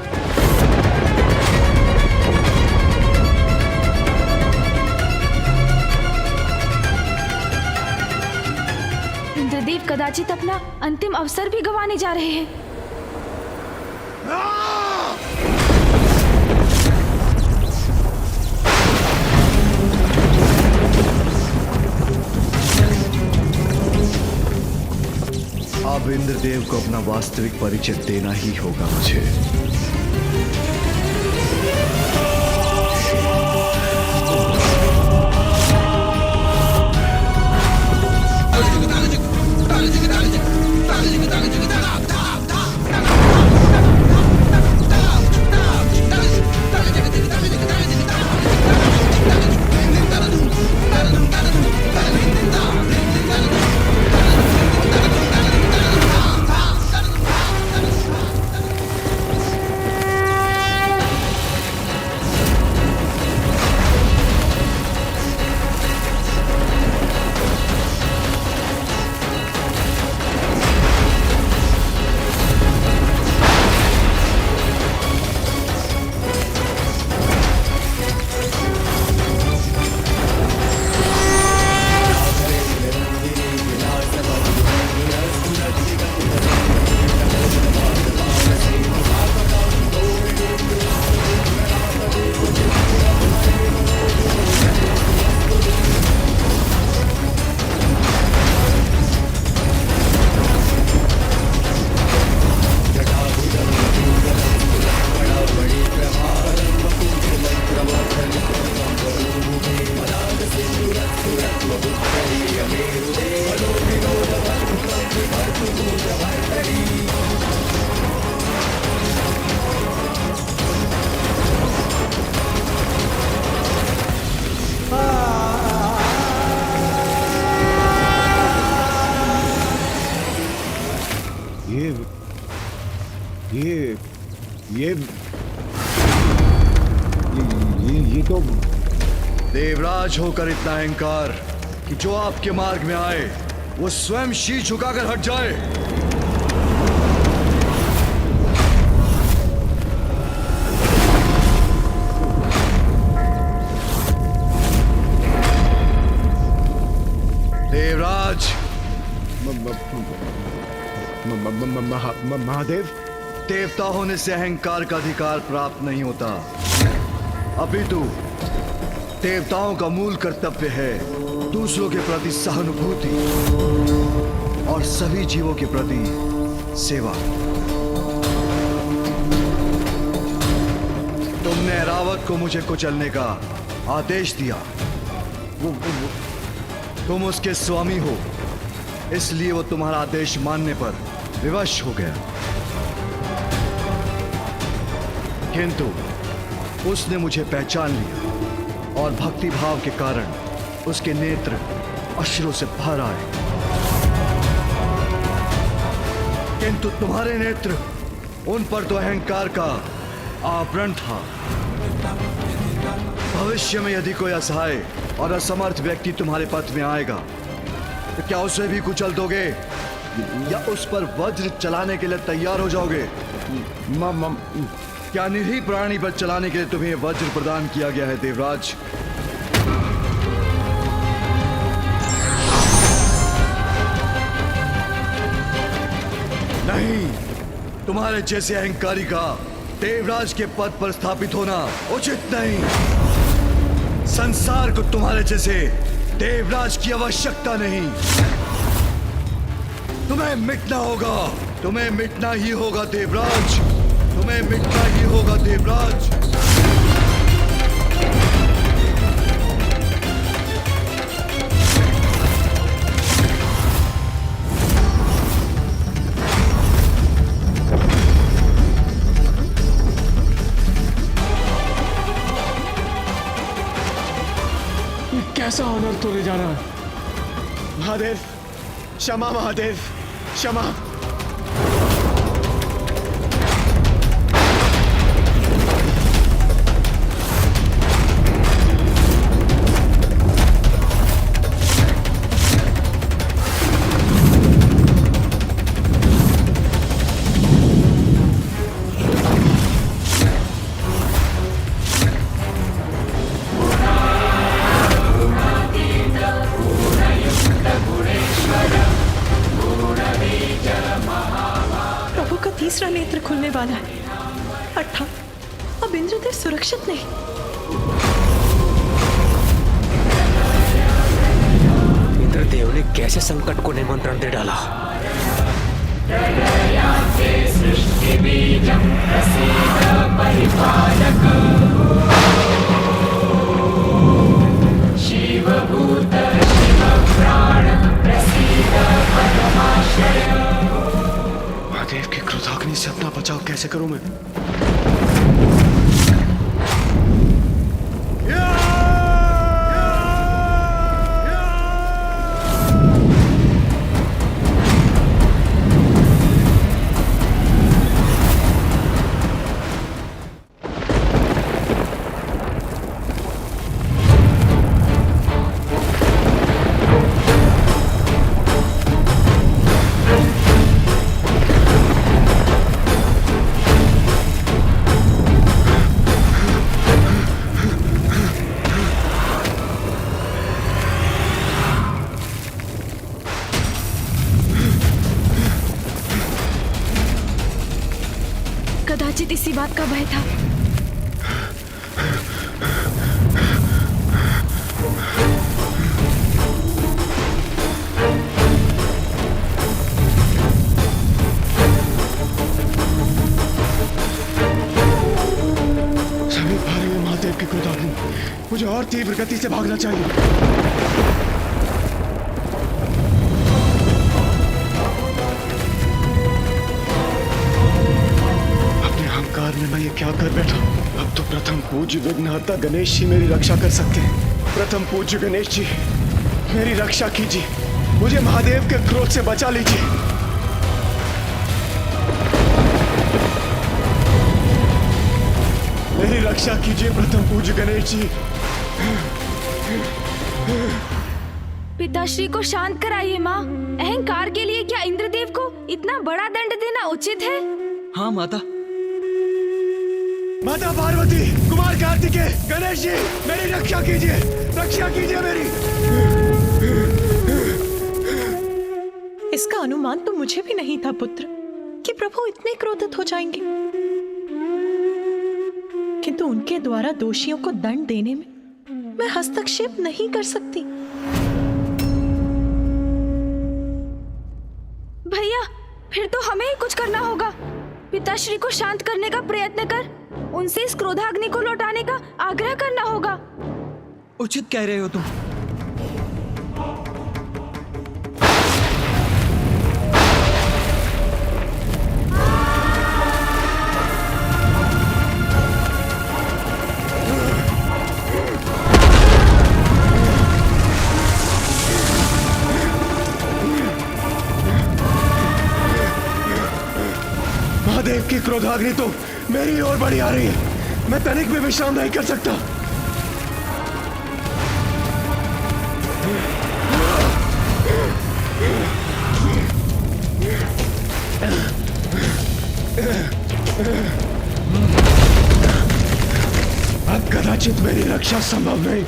Speaker 1: इंद्रदेव कदाचित अपना अंतिम अवसर भी गंवाने जा रहे हैं।
Speaker 4: अब इंद्रदेव को अपना वास्तविक परिचय देना ही होगा मुझे।
Speaker 5: ये तो
Speaker 4: देवराज होकर इतना अहंकार कि जो आपके मार्ग में आए वो स्वयं शीश झुकाकर हट जाए।
Speaker 5: महादेव,
Speaker 4: देवता होने से अहंकार का अधिकार प्राप्त नहीं होता। अपितु देवताओं का मूल कर्तव्य है दूसरों के प्रति सहानुभूति और सभी जीवों के प्रति सेवा। तुमने ऐरावत को मुझे कुचलने का आदेश दिया। तुम उसके स्वामी हो, इसलिए वो तुम्हारा आदेश मानने पर विवश हो गया। किंतु उसने मुझे पहचान लिया और भक्ति भाव के कारण उसके नेत्र अश्रु से भर आए। किंतु तुम्हारे नेत्र, उन पर तो अहंकार का आवरण था। भविष्य में यदि कोई असहाय और असमर्थ व्यक्ति तुम्हारे पथ में आएगा तो क्या उसे भी कुचल दोगे या उस पर वज्र चलाने के लिए तैयार हो जाओगे? क्या निरीह प्राणी पर चलाने के लिए तुम्हें वज्र प्रदान किया गया है देवराज? नहीं, तुम्हारे जैसे अहंकारी का देवराज के पद पर स्थापित होना उचित नहीं। संसार को तुम्हारे जैसे देवराज की आवश्यकता नहीं। तुम्हें मिटना होगा, तुम्हें मिटना ही होगा देवराज, तुम्हें मिटना ही होगा देवराज।
Speaker 7: कैसा ऑनर तोड़े जा रहा है?
Speaker 5: महादेव, क्षमा महादेव, क्षमा।
Speaker 6: तीसरा नेत्र खुलने वाला है, अर्थात अब इंद्रदेव सुरक्षित नहीं।
Speaker 11: इंद्रदेव ने कैसे संकट को निमंत्रण दे डाला?
Speaker 5: महादेव की क्रोधाग्नि से अपना बचाव कैसे करूं मैं?
Speaker 1: कदाचित इसी बात का भय था।
Speaker 5: समीप आ रही है महादेव की क्रोधाग्नि। मुझे और तीव्र गति से भागना चाहिए। में मैं ये क्या कर बैठा? अब तो प्रथम पूज्य विघ्नहर्ता गणेश जी मेरी रक्षा कर सकते हैं। प्रथम पूज्य गणेश जी मेरी रक्षा कीजिए, मुझे महादेव के क्रोध से बचा लीजिए। मेरी रक्षा कीजिए प्रथम पूज्य गणेश जी।
Speaker 1: पिताश्री को शांत कराइए माँ। अहंकार के लिए क्या इंद्रदेव को इतना बड़ा दंड देना उचित है?
Speaker 3: हाँ माता।
Speaker 5: माता पार्वती, कुमार कार्तिकेय, गणेश जी मेरी रक्षा कीजिए, रक्षा कीजिए मेरी।
Speaker 6: इस इसका अनुमान तो मुझे भी नहीं था पुत्र कि प्रभु इतने क्रोधित हो जाएंगे। किंतु उनके द्वारा दोषियों को दंड देने में मैं हस्तक्षेप नहीं कर सकती।
Speaker 1: भैया, फिर तो हमें ही कुछ करना होगा। पिताश्री को शांत करने का प्रयत्न कर, उनसे इस क्रोधाग्नि को लौटाने का आग्रह करना होगा।
Speaker 3: उचित कह रहे हो तुम।
Speaker 7: महादेव की क्रोधाग्नि तो मेरी ओर बढ़ी आ रही है। मैं तनिक भी विश्राम नहीं कर सकता। अब कदाचित मेरी रक्षा संभव नहीं।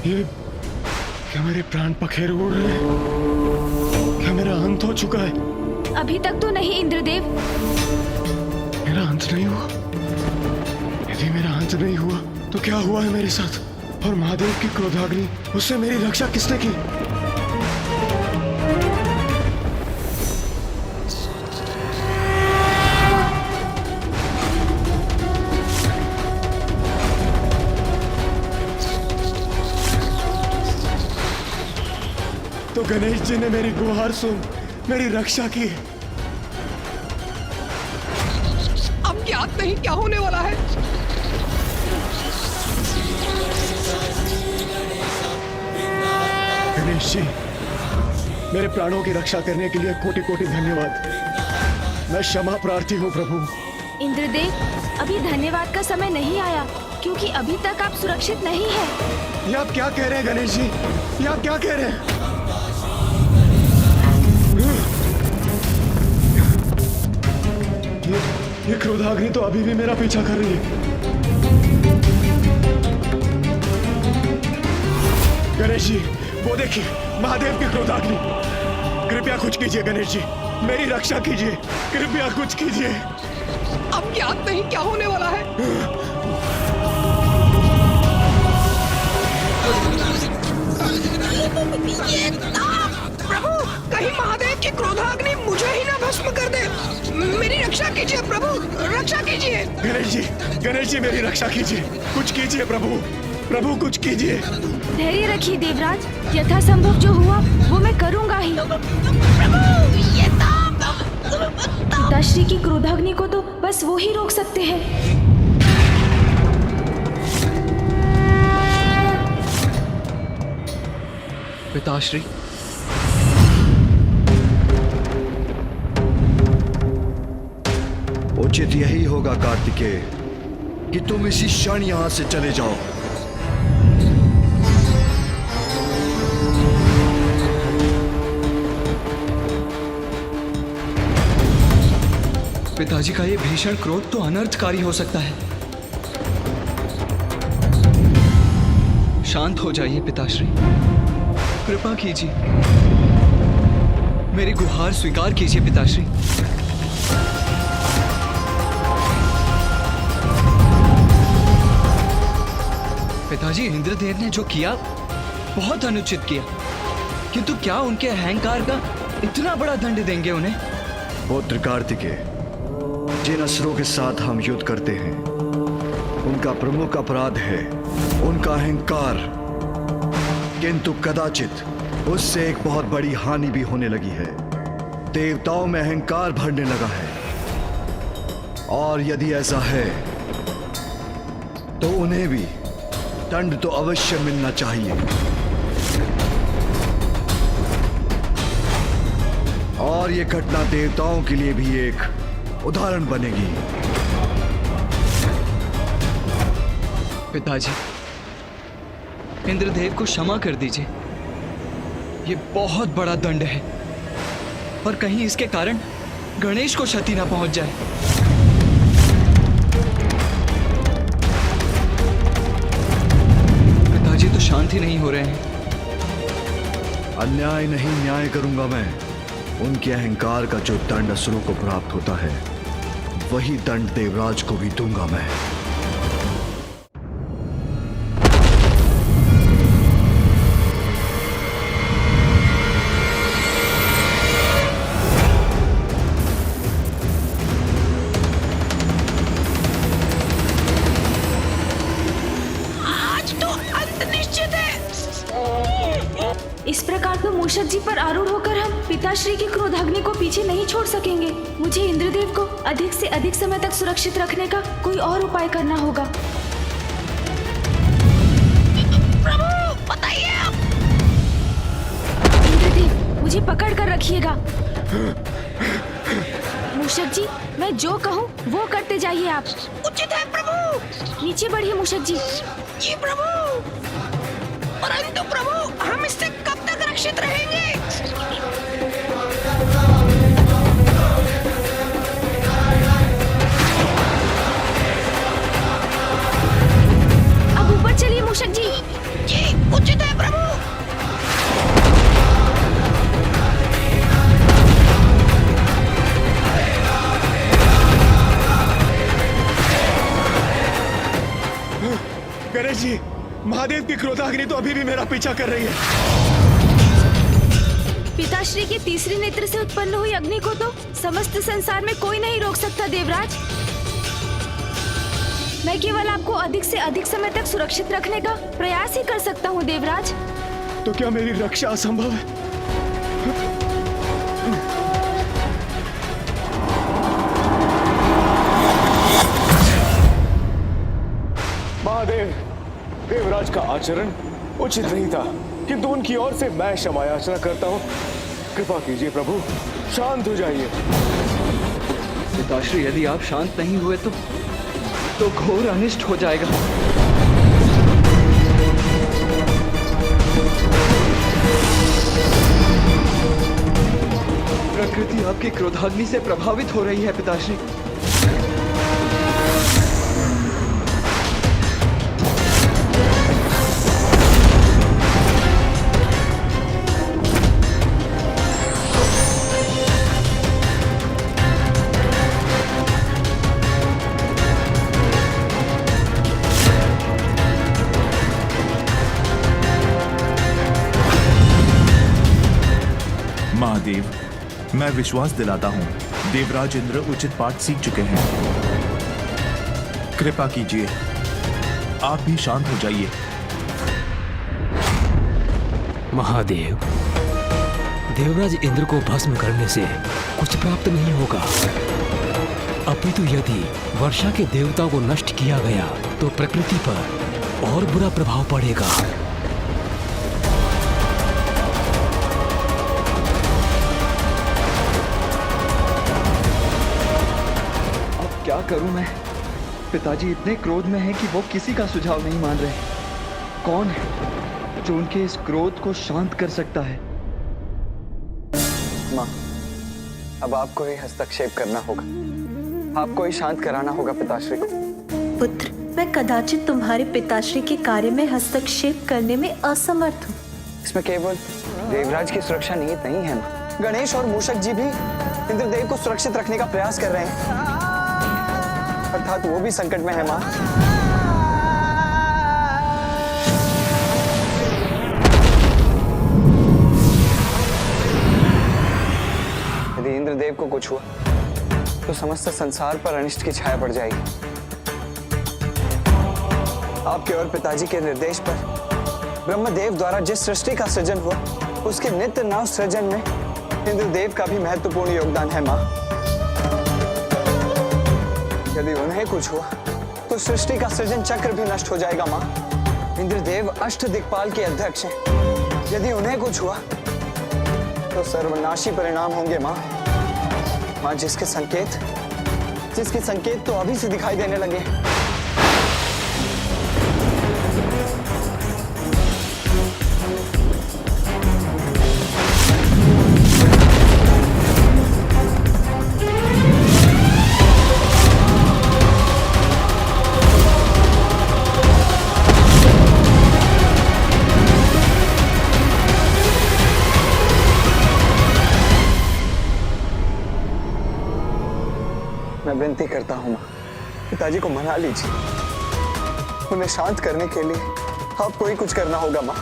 Speaker 7: ये क्या मेरे प्राण पखेरु उड़ रहे हैं? क्या मेरा अंत हो चुका है?
Speaker 1: अभी तक तो नहीं इंद्रदेव।
Speaker 7: मेरा अंत नहीं हुआ? यदि मेरा अंत नहीं हुआ तो क्या हुआ है मेरे साथ? और महादेव की क्रोधाग्नि, उससे मेरी रक्षा किसने की? तो गणेश जी ने मेरी गुहार सुन मेरी रक्षा की।
Speaker 12: अब ज्ञात नहीं क्या होने वाला है।
Speaker 7: गणेश जी, मेरे प्राणों की रक्षा करने के लिए कोटि कोटि धन्यवाद। मैं क्षमा प्रार्थी हूँ प्रभु।
Speaker 1: इंद्रदेव, अभी धन्यवाद का समय नहीं आया, क्योंकि अभी तक आप सुरक्षित नहीं हैं।
Speaker 7: ये आप क्या कह रहे हैं गणेश जी? ये आप क्या कह रहे हैं? ये क्रोधाग्नि तो अभी भी मेरा पीछा कर रही है। गणेश जी, वो देखिए महादेव की क्रोधाग्नि। कृपया कुछ कीजिए गणेश जी, मेरी रक्षा कीजिए, कृपया कुछ कीजिए।
Speaker 12: अब ज्ञात नहीं क्या होने वाला है। प्रभु, कहीं महादेव की क्रोधाग्नि मुझे ही ना भस्म कर दे। मेरी रक्षा कीजिए प्रभु, रक्षा कीजिए।
Speaker 7: गणेश जी मेरी रक्षा कीजिए, कुछ कीजिए प्रभु, प्रभु कुछ कीजिए।
Speaker 1: धैर्य रखिए देवराज, यथासंभव जो हुआ वो मैं करूंगा ही। पिताश्री की क्रोधाग्नि को तो बस वो ही रोक सकते हैं।
Speaker 3: पिताश्री,
Speaker 4: उचित यही होगा कार्तिकेय कि तुम इसी क्षण यहां से चले जाओ।
Speaker 3: पिताजी का ये भीषण क्रोध तो अनर्थकारी हो सकता है। शांत हो जाइए पिताश्री, कृपा कीजिए, मेरी गुहार स्वीकार कीजिए पिताश्री। पिताजी, इंद्रदेव ने जो किया बहुत अनुचित किया, किंतु क्या उनके अहंकार का इतना बड़ा दंड देंगे उन्हें?
Speaker 4: पुत्र कार्तिकेय, जिन असुरों के साथ हम युद्ध करते हैं उनका प्रमुख अपराध है उनका अहंकार, किंतु कदाचित उससे एक बहुत बड़ी हानि भी होने लगी है। देवताओं में अहंकार भरने लगा है, और यदि ऐसा है तो उन्हें भी दंड तो अवश्य मिलना चाहिए। और ये घटना देवताओं के लिए भी एक उदाहरण बनेगी।
Speaker 3: पिताजी, इंद्रदेव को क्षमा कर दीजिए। ये बहुत बड़ा दंड है और कहीं इसके कारण गणेश को क्षति ना पहुंच जाए। पिताजी तो शांत ही नहीं हो रहे हैं।
Speaker 4: अन्याय नहीं न्याय करूंगा मैं। उनके अहंकार का जो दंड असुरों को प्राप्त होता है, वही दंड देवराज को भी दूंगा मैं।
Speaker 12: आज तो अंत निश्चित है।
Speaker 1: इस प्रकार तो मूषक जी पर आरूढ़ होकर हम पिताश्री की क्रोधाग्नि को पीछे नहीं छोड़ सकेंगे। मुझे इंद्रदेव को अधिक से अधिक समय तक सुरक्षित रखने का कोई और उपाय करना होगा।
Speaker 12: प्रभु बताइए आप।
Speaker 1: इंद्रदेव, मुझे पकड़ कर रखिएगा। मूषक जी, मैं जो कहूँ वो करते जाइए आप।
Speaker 12: उचित है प्रभु।
Speaker 1: नीचे बढ़िए मूषक जी।
Speaker 12: जी प्रभु। परंतु प्रभु, हम इससे कब तक रक्षित रहेंगे?
Speaker 1: अब ऊपर चलिए मूषक जी।
Speaker 12: जी उचित है प्रभु।
Speaker 7: गणेश जी, महादेव की क्रोधाग्नि तो अभी भी मेरा पीछा कर रही है।
Speaker 1: पिताश्री के तीसरे नेत्र से उत्पन्न हुई अग्नि को तो समस्त संसार में कोई नहीं रोक सकता देवराज। मैं केवल आपको अधिक से अधिक समय तक सुरक्षित रखने का प्रयास ही कर सकता हूँ देवराज।
Speaker 7: तो क्या मेरी रक्षा असंभव है?
Speaker 8: महादेव, देवराज का आचरण उचित नहीं था, किंतु उनकी ओर से मैं क्षमा याचना करता हूँ। कृपा कीजिए प्रभु, शांत हो जाइए।
Speaker 3: पिताश्री, यदि आप शांत नहीं हुए तो घोर अनिष्ट हो जाएगा। प्रकृति आपकी क्रोधाग्नि से प्रभावित हो रही है पिताश्री।
Speaker 10: महादेव, मैं विश्वास दिलाता हूं, देवराज इंद्र उचित पाठ सीख चुके हैं। कृपा कीजिए, आप भी शांत हो जाइए।
Speaker 11: महादेव, देवराज इंद्र को भस्म करने से कुछ प्राप्त नहीं होगा। अपितु यदि वर्षा के देवता को नष्ट किया गया तो प्रकृति पर और बुरा प्रभाव पड़ेगा।
Speaker 3: क्या करूं मैं? पिताजी इतने क्रोध में हैं कि वो किसी का सुझाव नहीं मान रहे। कौन है जो उनके इस क्रोध को शांत कर सकता है?
Speaker 13: माँ, अब आपको ही हस्तक्षेप करना होगा। आपको ही शांत कराना होगा पिताश्री को।
Speaker 6: पुत्र, मैं कदाचित तुम्हारे पिताश्री के कार्य में हस्तक्षेप करने में असमर्थ हूँ।
Speaker 13: इसमें केवल देवराज की सुरक्षा निहित नहीं है माँ। गणेश और मूषक जी भी इंद्रदेव को सुरक्षित रखने का प्रयास कर रहे हैं, अर्थात वो भी संकट में है माँ। यदि इंद्रदेव को कुछ हुआ तो समस्त संसार पर अनिष्ट की छाया पड़ जाएगी। आपके और पिताजी के निर्देश पर ब्रह्मदेव द्वारा जिस सृष्टि का सृजन हुआ, उसके नित्य नव सृजन में इंद्रदेव का भी महत्वपूर्ण योगदान है माँ। यदि उन्हें कुछ हुआ तो सृष्टि का सृजन चक्र भी नष्ट हो जाएगा माँ। इंद्रदेव अष्ट दिक्पाल के अध्यक्ष हैं। यदि उन्हें कुछ हुआ तो सर्वनाशी परिणाम होंगे माँ। माँ जिसके संकेत तो अभी से दिखाई देने लगे। मैं विनती करता हूँ माँ, पिताजी को मना लीजिए। उन्हें शांत करने के लिए आपको ही कुछ करना होगा माँ।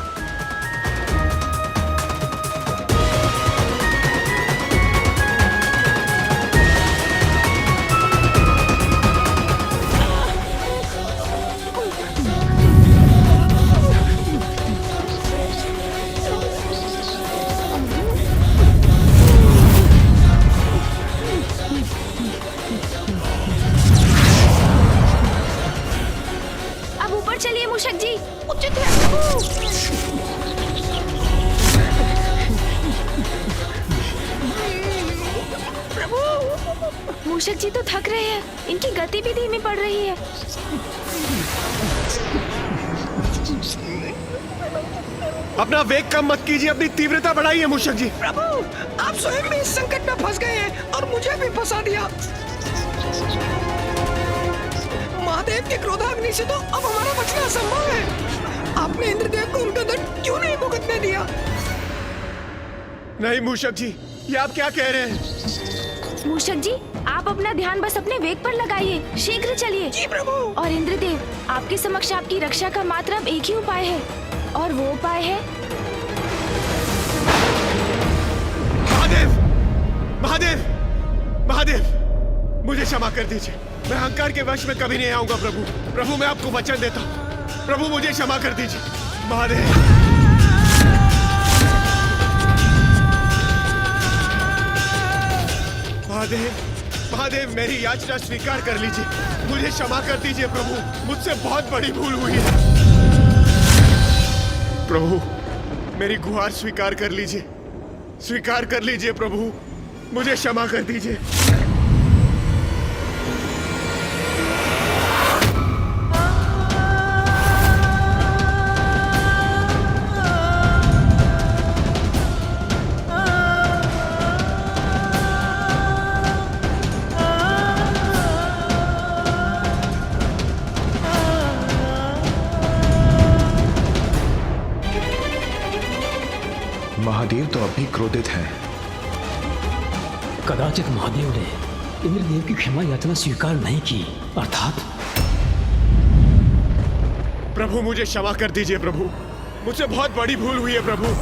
Speaker 1: चलिए मूषक जी।
Speaker 12: उचित है प्रभु। प्रभु
Speaker 1: मूषक जी तो थक रहे हैं, इनकी गति भी धीमी पड़ रही है।
Speaker 5: अपना वेग कम मत कीजिए, अपनी तीव्रता बढ़ाइए मूषक जी।
Speaker 12: प्रभु आप स्वयं भी इस संकट में फंस गए हैं और मुझे भी फंसा दिया। महादेव के क्रोधाग्नि से तो अब हमारा बचना असंभव है। आपने इंद्रदेव को उनका दंड क्यों नहीं भुगतने दिया?
Speaker 5: नहीं मूषक जी, ये आप क्या कह रहे हैं?
Speaker 1: मूषक जी आप अपना ध्यान बस अपने वेग पर लगाइए, शीघ्र चलिए।
Speaker 12: जी प्रभु।
Speaker 1: और इंद्रदेव आपके समक्ष आपकी रक्षा का मात्र अब एक ही उपाय है, और वो उपाय है
Speaker 5: महादेव। महादेव महादेव मुझे क्षमा कर दीजिए, मैं अहंकार के वश में कभी नहीं आऊंगा प्रभु। प्रभु मैं आपको वचन देता हूँ, प्रभु मुझे क्षमा कर दीजिए। महादेव महादेव महादेव मेरी याचना स्वीकार कर लीजिए, मुझे क्षमा कर दीजिए प्रभु, मुझसे बहुत बड़ी भूल हुई है। प्रभु मेरी गुहार स्वीकार कर लीजिए, स्वीकार कर लीजिए प्रभु, मुझे क्षमा कर दीजिए।
Speaker 10: महादेव तो अभी क्रोधित हैं।
Speaker 11: कदाचित महादेव ने इंद्रदेव की क्षमा याचना स्वीकार नहीं की, अर्थात
Speaker 5: प्रभु मुझे क्षमा कर दीजिए प्रभु, मुझसे बहुत बड़ी भूल हुई है प्रभु।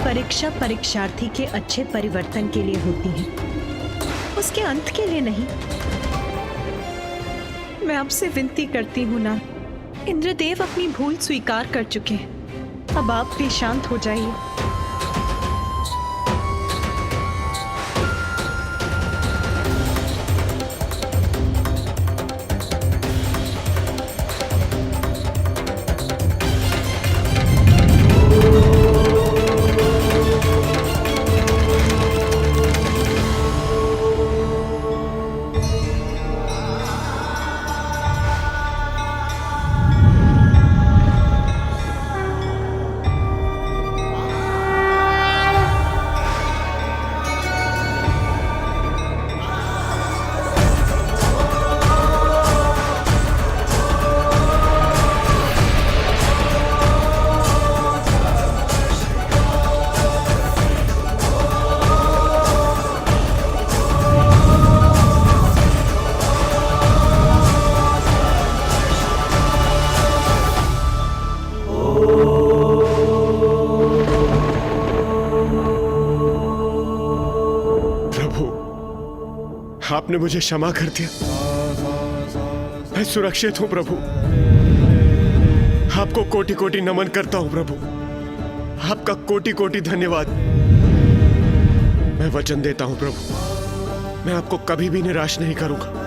Speaker 6: परीक्षा परीक्षार्थी के अच्छे परिवर्तन के लिए होती है, उसके अंत के लिए नहीं। मैं आपसे विनती करती हूँ ना, इंद्रदेव अपनी भूल स्वीकार कर चुके हैं, अब आप भी शांत हो जाइए।
Speaker 7: आपने मुझे क्षमा कर दिया। मैं सुरक्षित हूं प्रभु। आपको कोटि कोटि नमन करता हूं प्रभु। आपका कोटि कोटि धन्यवाद। मैं वचन देता हूं प्रभु, मैं आपको कभी भी निराश नहीं करूंगा।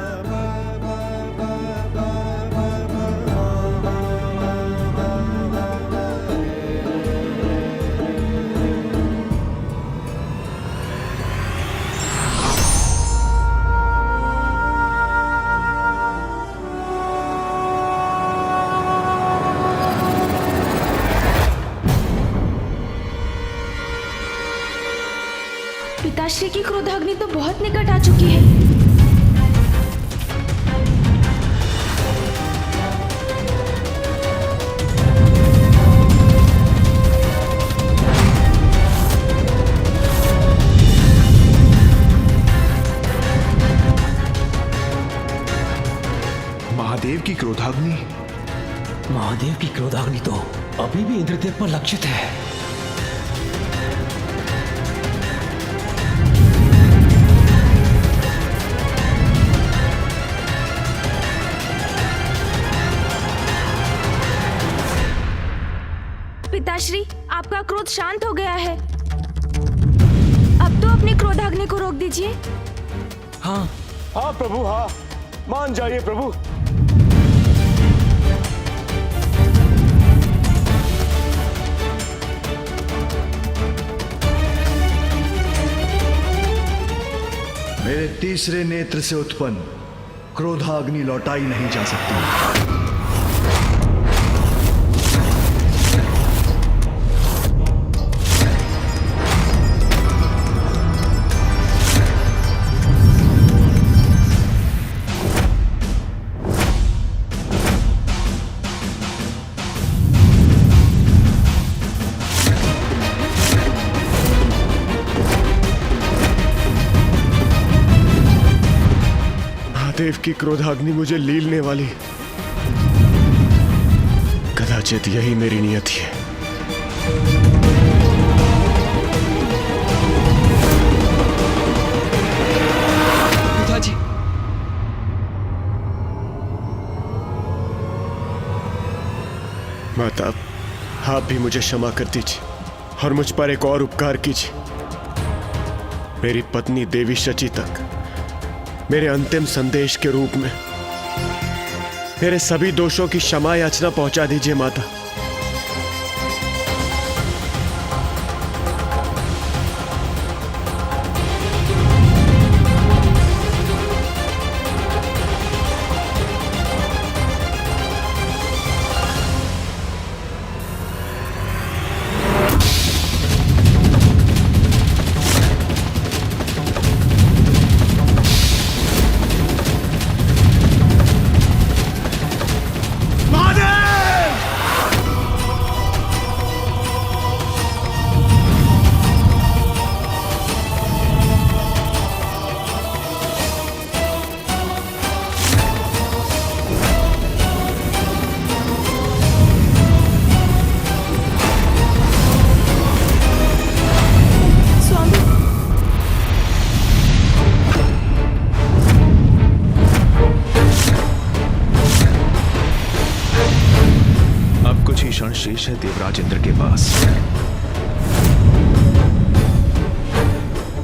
Speaker 1: पिताश्री की क्रोधाग्नि तो बहुत निकट आ चुकी है।
Speaker 10: महादेव की क्रोधाग्नि?
Speaker 11: महादेव की क्रोधाग्नि तो अभी भी इंद्रदेव पर लक्षित है।
Speaker 1: पिताश्री, आपका क्रोध शांत हो गया है। अब तो अपनी क्रोधाग्नि को रोक दीजिए।
Speaker 11: हाँ
Speaker 8: हाँ प्रभु, हाँ, मान जाइए प्रभु।
Speaker 4: मेरे तीसरे नेत्र से उत्पन्न क्रोधाग्नि लौटाई नहीं जा सकती।
Speaker 7: महादेव की क्रोधाग्नि मुझे लीलने वाली, कदाचित यही मेरी नियति है।
Speaker 12: पिताजी,
Speaker 7: माता, आप भी मुझे क्षमा कर दीजिए और मुझ पर एक और उपकार कीजिए। मेरी पत्नी देवी शची तक मेरे अंतिम संदेश के रूप में मेरे सभी दोषों की क्षमा याचना पहुंचा दीजिए माता।
Speaker 10: क्षण शेष है देवराज इंद्र के पास।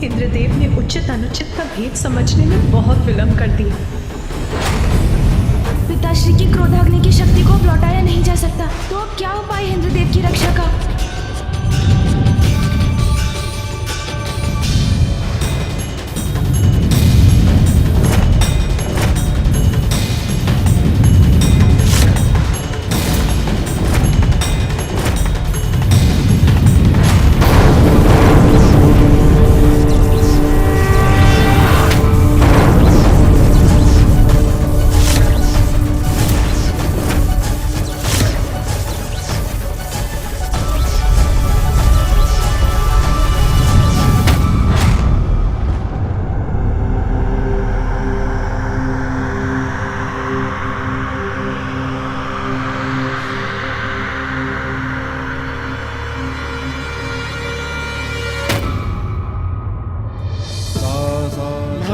Speaker 6: इंद्रदेव ने उचित अनुचित का भेद समझने में बहुत विलंब कर दिया।
Speaker 1: पिताश्री की क्रोधाग्नि की शक्ति को लौटाया नहीं जा सकता, तो अब क्या उपाय है इंद्रदेव की रक्षा का?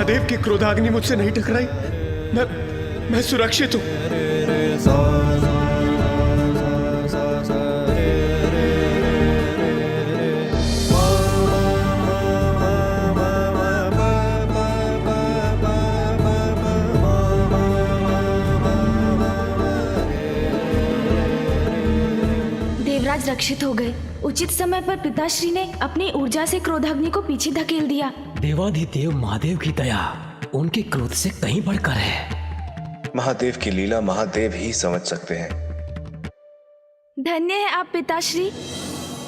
Speaker 7: महादेव की क्रोधाग्नि मुझसे नहीं टकराई। मैं सुरक्षित हूं।
Speaker 1: देवराज रक्षित हो गए। उचित समय पर पिताश्री ने अपनी ऊर्जा से क्रोधाग्नि को पीछे धकेल दिया।
Speaker 11: देवाधिदेव महादेव की दया उनके क्रोध से कहीं बढ़कर है।
Speaker 14: महादेव की लीला महादेव ही समझ सकते हैं।
Speaker 1: धन्य है आप पिताश्री,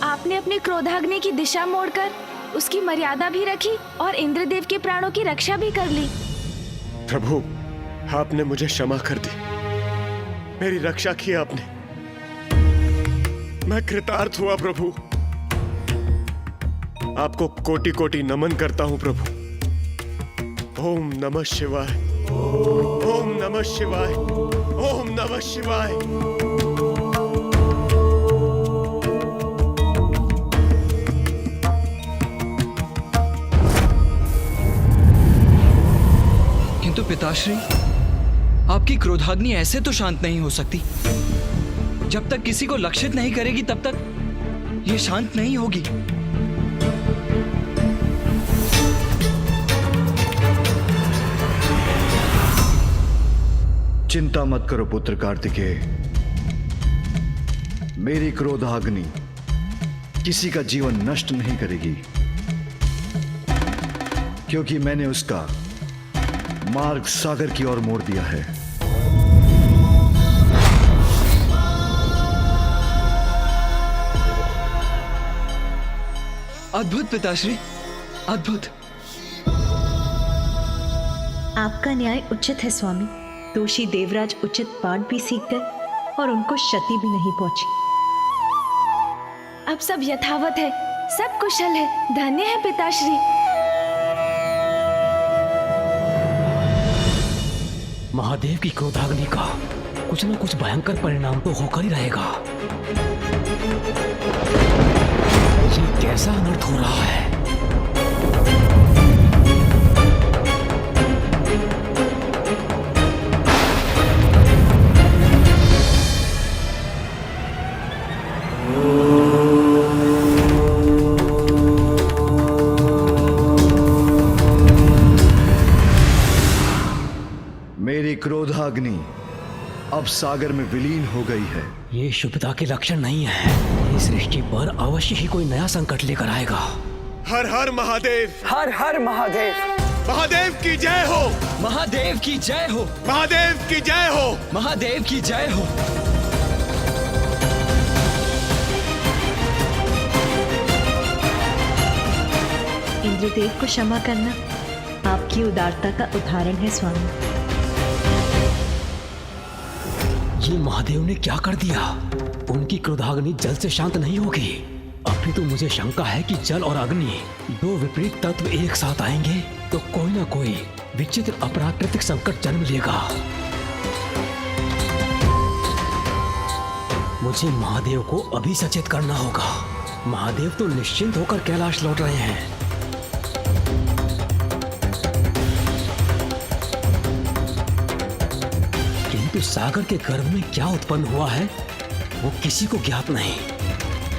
Speaker 1: आपने अपनी क्रोधाग्नि की दिशा मोड़कर उसकी मर्यादा भी रखी और इंद्रदेव के प्राणों की रक्षा भी कर ली।
Speaker 7: प्रभु, आपने मुझे क्षमा कर दी, मेरी रक्षा की आपने। मैं कृतार्थ हुआ प्रभु। आपको कोटि कोटि नमन करता हूं प्रभु। ओम नमः शिवाय, ओम नमः शिवाय, ओम नमः शिवाय।
Speaker 3: किंतु पिताश्री, आपकी क्रोधाग्नि ऐसे तो शांत नहीं हो सकती। जब तक किसी को लक्षित नहीं करेगी तब तक ये शांत नहीं होगी।
Speaker 4: चिंता मत करो पुत्र कार्तिकेय, मेरी क्रोधाग्नि किसी का जीवन नष्ट नहीं करेगी, क्योंकि मैंने उसका मार्ग सागर की ओर मोड़ दिया है।
Speaker 3: अद्भुत पिताश्री, अद्भुत।
Speaker 6: आपका न्याय उचित है स्वामी। दोषी देवराज उचित पाठ भी सीख गए और उनको क्षति भी नहीं पहुंची।
Speaker 1: अब सब यथावत है, सब कुशल है। धन्य है पिताश्री।
Speaker 11: महादेव की क्रोधाग्नि का कुछ न कुछ भयंकर परिणाम तो होकर ही रहेगा। ये कैसा अनर्थ हो रहा है?
Speaker 4: मेरी क्रोधाग्नि अब सागर में विलीन हो गई है।
Speaker 11: ये शुभता के लक्षण नहीं है। इस सृष्टि पर अवश्य ही कोई नया संकट लेकर आएगा।
Speaker 7: हर हर महादेव,
Speaker 13: हर हर महादेव।
Speaker 7: महादेव की जय हो,
Speaker 3: महादेव की जय हो,
Speaker 7: महादेव की जय हो,
Speaker 3: महादेव की जय हो।
Speaker 6: इंद्रदेव को क्षमा करना आपकी उदारता का उदाहरण है स्वामी।
Speaker 11: ये महादेव ने क्या कर दिया? उनकी क्रोधाग्नि जल से शांत नहीं होगी। अभी तो मुझे शंका है कि जल और अग्नि दो विपरीत तत्व एक साथ आएंगे तो कोई ना कोई विचित्र अप्राकृतिक संकट जन्म लेगा। मुझे महादेव को अभी सचेत करना होगा। महादेव तो निश्चिंत होकर कैलाश लौट रहे हैं। किंतु सागर के गर्भ में क्या उत्पन्न हुआ है वो किसी को ज्ञात नहीं।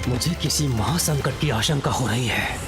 Speaker 11: मुझे किसी महासंकट की आशंका हो रही है।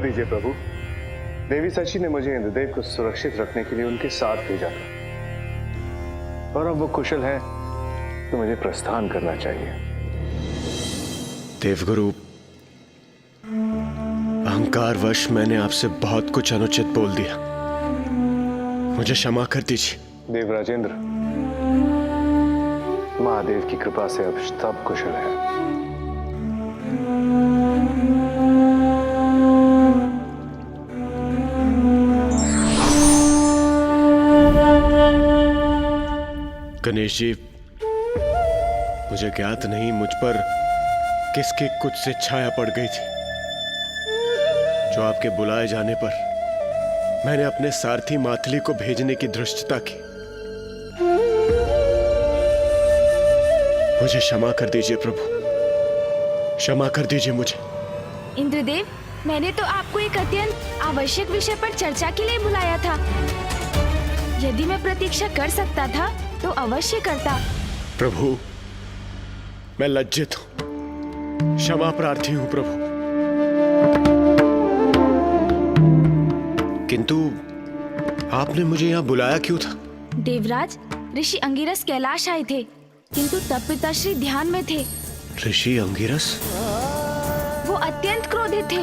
Speaker 8: दीजिए प्रभु। देवी सची ने मुझे इंद्रदेव को सुरक्षित रखने के लिए उनके साथ भेजा था, और अब वो कुशल है तो मुझे प्रस्थान करना चाहिए।
Speaker 7: देवगुरु, अहंकारवश मैंने आपसे बहुत कुछ अनुचित बोल दिया, मुझे क्षमा कर दीजिए।
Speaker 8: देवराजेंद्र, महादेव की कृपा से अब सब कुशल है।
Speaker 7: गणेश जी, मुझे ज्ञात नहीं मुझ पर किसकी कुछ से छाया पड़ गई थी, जो आपके बुलाए जाने पर मैंने अपने सारथी माथली को भेजने की धृष्टता की। मुझे क्षमा कर दीजिए प्रभु, क्षमा कर दीजिए मुझे।
Speaker 1: इंद्रदेव, मैंने तो आपको एक अत्यंत आवश्यक विषय पर चर्चा के लिए बुलाया था। यदि मैं प्रतीक्षा कर सकता था तो अवश्य करता।
Speaker 7: प्रभु, मैं लज्जित हूं, क्षमा प्रार्थी हूं प्रभु। किंतु आपने मुझे यहाँ बुलाया क्यों था?
Speaker 1: देवराज, ऋषि अंगिरस कैलाश आए थे, किंतु तब पिताश्री ध्यान में थे।
Speaker 7: ऋषि अंगिरस?
Speaker 1: वो अत्यंत क्रोधित थे।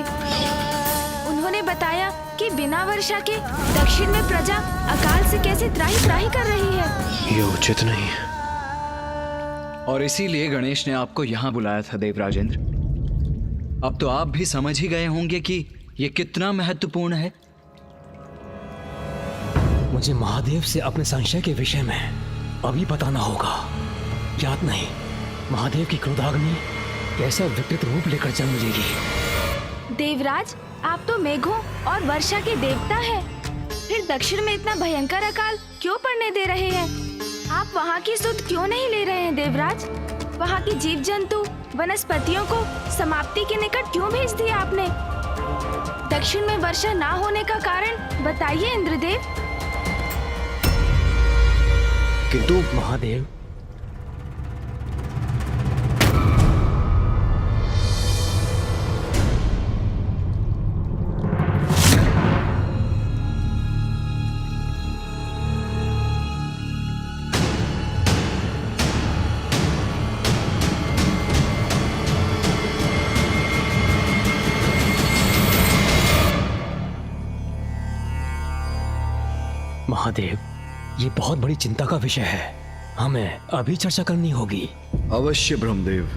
Speaker 1: उन्होंने बताया कि बिना वर्षा के दक्षिण में प्रजा अकाल से कैसे त्राही त्राही कर रही है।
Speaker 7: ये उचित नहीं है।
Speaker 3: और इसीलिए गणेश ने आपको यहाँ बुलाया था देवराजेंद्र। अब तो आप भी समझ ही गए होंगे कि ये कितना महत्वपूर्ण है।
Speaker 11: मुझे महादेव से अपने संशय के विषय में अभी बताना होगा। याद नहीं, महादेव की क्रोधाग्नि कैसा विकृत रूप लेकर जन्म लेगी।
Speaker 1: देवराज, आप तो मेघों और वर्षा के देवता हैं। फिर दक्षिण में इतना भयंकर अकाल क्यों पड़ने दे रहे हैं? आप वहाँ की सुध क्यों नहीं ले रहे हैं देवराज? वहाँ की जीव जंतु वनस्पतियों को समाप्ति के निकट क्यों भेज दिया आपने? दक्षिण में वर्षा ना होने का कारण बताइए इंद्रदेव।
Speaker 7: किंतु
Speaker 11: महादेव, महादेव, ये बहुत बड़ी चिंता का विषय है, हमें अभी चर्चा करनी होगी।
Speaker 4: अवश्य ब्रह्मदेव।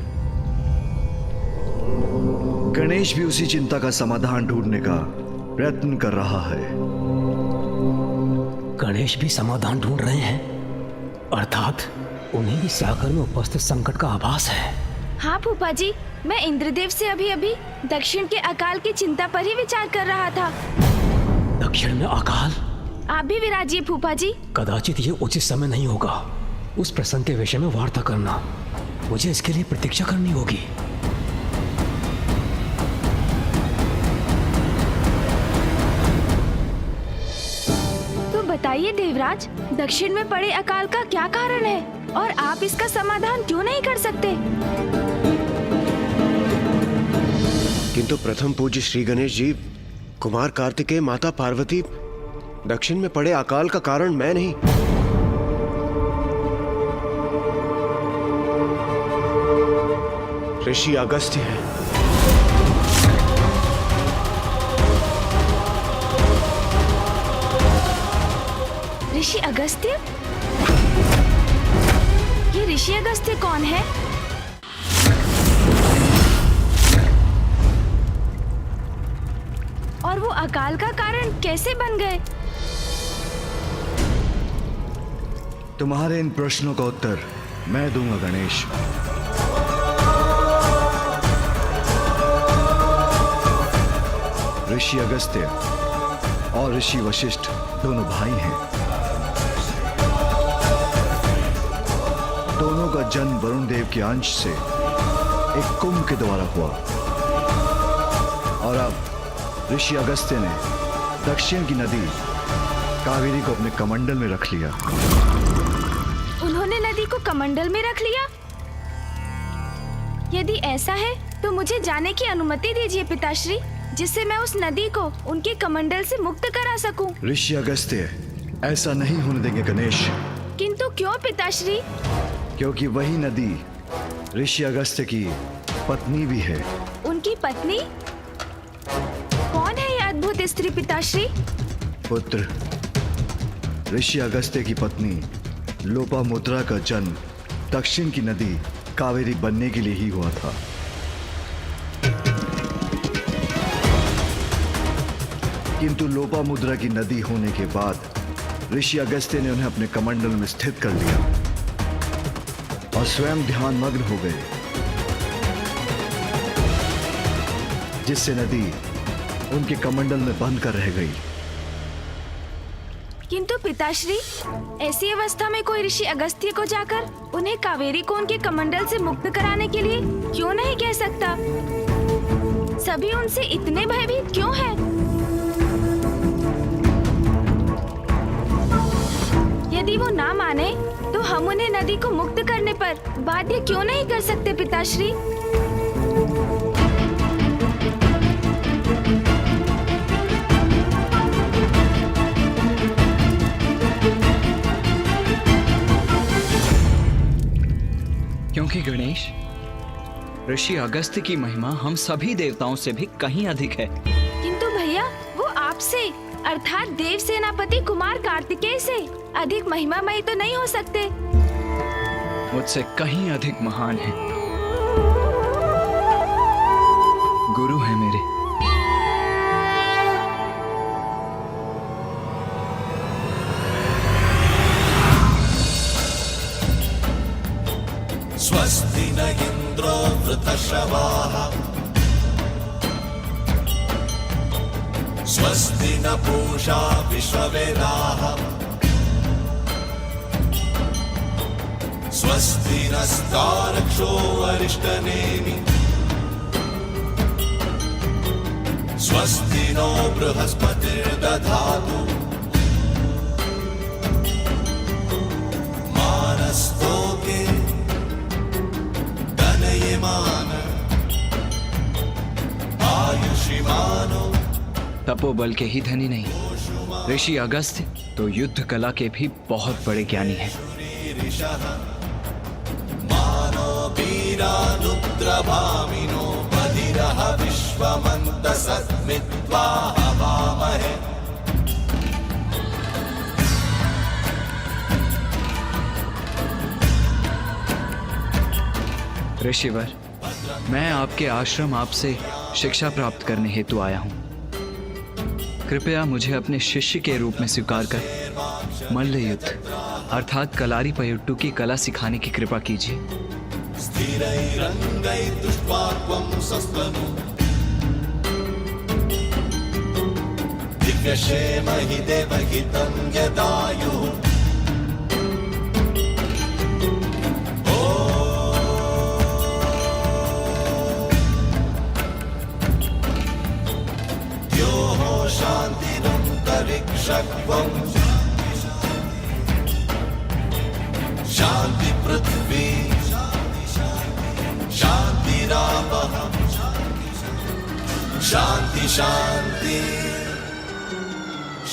Speaker 4: गणेश भी उसी चिंता का समाधान ढूंढने का प्रयत्न कर रहा है।
Speaker 11: गणेश भी समाधान ढूंढ रहे हैं, अर्थात उन्हें भी सागर में उपस्थित संकट का आभास है।
Speaker 1: हाँ फूफा जी, मैं इंद्रदेव से अभी दक्षिण के अकाल की चिंता पर ही विचार कर रहा था।
Speaker 11: दक्षिण में अकाल?
Speaker 1: आप भी विराजिए फूफा जी।
Speaker 11: कदाचित ये उचित समय नहीं होगा उस प्रसंग के विषय में वार्ता करना। मुझे इसके लिए प्रतीक्षा करनी होगी।
Speaker 1: तो बताइए देवराज, दक्षिण में पड़े अकाल का क्या कारण है और आप इसका समाधान क्यों नहीं कर सकते?
Speaker 7: किंतु प्रथम पूज्य श्री गणेश जी, कुमार कार्तिकेय, माता पार्वती, दक्षिण में पड़े अकाल का कारण मैं नहीं। ऋषि अगस्त्य है।
Speaker 1: ऋषि अगस्त्य? ये ऋषि अगस्त्य कौन है? और वो अकाल का कारण कैसे बन गए?
Speaker 4: तुम्हारे इन प्रश्नों का उत्तर मैं दूंगा गणेश। ऋषि अगस्त्य और ऋषि वशिष्ठ दोनों भाई हैं। दोनों का जन्म वरुण देव के अंश से एक कुंभ के द्वारा हुआ, और अब ऋषि अगस्त्य ने दक्षिण की नदी कावेरी को अपने कमंडल में रख लिया।
Speaker 1: उन्होंने नदी को कमंडल में रख लिया? यदि ऐसा है तो मुझे जाने की अनुमति दीजिए पिताश्री। जिससे मैं उस नदी को उनके कमंडल से मुक्त करा सकूं।
Speaker 4: ऋषि अगस्त्य ऐसा नहीं होने देंगे गणेश।
Speaker 1: किंतु क्यों पिताश्री?
Speaker 4: क्योंकि वही नदी ऋषि अगस्त्य की पत्नी भी है।
Speaker 1: उनकी पत्नी? कौन है यह अद्भुत स्त्री पिताश्री?
Speaker 4: पुत्र, ऋषि अगस्त्य की पत्नी लोपामुद्रा का जन्म दक्षिण की नदी कावेरी बनने के लिए ही हुआ था। किंतु लोपामुद्रा की नदी होने के बाद ऋषि अगस्त्य ने उन्हें अपने कमंडल में स्थित कर लिया और स्वयं ध्यान मग्न हो गए, जिससे नदी उनके कमंडल में बंद कर रह गई।
Speaker 1: किंतु पिताश्री, ऐसी अवस्था में कोई ऋषि अगस्त्य को जाकर उन्हें कावेरी को उनके कमंडल से मुक्त कराने के लिए क्यों नहीं कह सकता? सभी उनसे इतने भयभीत क्यों हैं? यदि वो ना माने तो हम उन्हें नदी को मुक्त करने पर बाध्य क्यों नहीं कर सकते पिताश्री?
Speaker 15: क्योंकि गणेश, ऋषि अगस्त्य की महिमा हम सभी देवताओं से भी कहीं अधिक है।
Speaker 1: किंतु भैया, वो आपसे अर्थात देव सेनापति कुमार कार्तिकेय से अधिक महिमामयी तो नहीं हो सकते।
Speaker 15: मुझसे कहीं अधिक महान है, गुरु है मेरे।
Speaker 16: स्वस्ति न इंद्रो वृतश्रवाः स्वस्ति न पूषा विश्ववेदाः स्वस्ति नस्तारक्षो अरिष्टनेमि स्वस्ति नो बृहस्पतिर्दधातु मानस्तोके तनयमान आयुषिमानो।
Speaker 15: तपोबल के ही धनी नहीं, ऋषि अगस्त्य तो युद्ध कला के भी बहुत बड़े ज्ञानी हैं।
Speaker 16: मानो वीरानुद्रभामिनो बधिरः विश्वमन्तसस्मित्वा हवामहे।
Speaker 15: ऋषिवर, मैं आपके आश्रम आपसे शिक्षा प्राप्त करने हेतु आया हूँ। कृपया मुझे अपने शिष्य के रूप में स्वीकार कर मल्ल युद्ध अर्थात कलारी पयट्टू की कला सिखाने की कृपा कीजिए।
Speaker 16: दिव्यक्षेमहि देवहितं यदायुः शांतिरन्तरिक्षत्वं शांति पृथ्वी शांतिरापः शांति शांति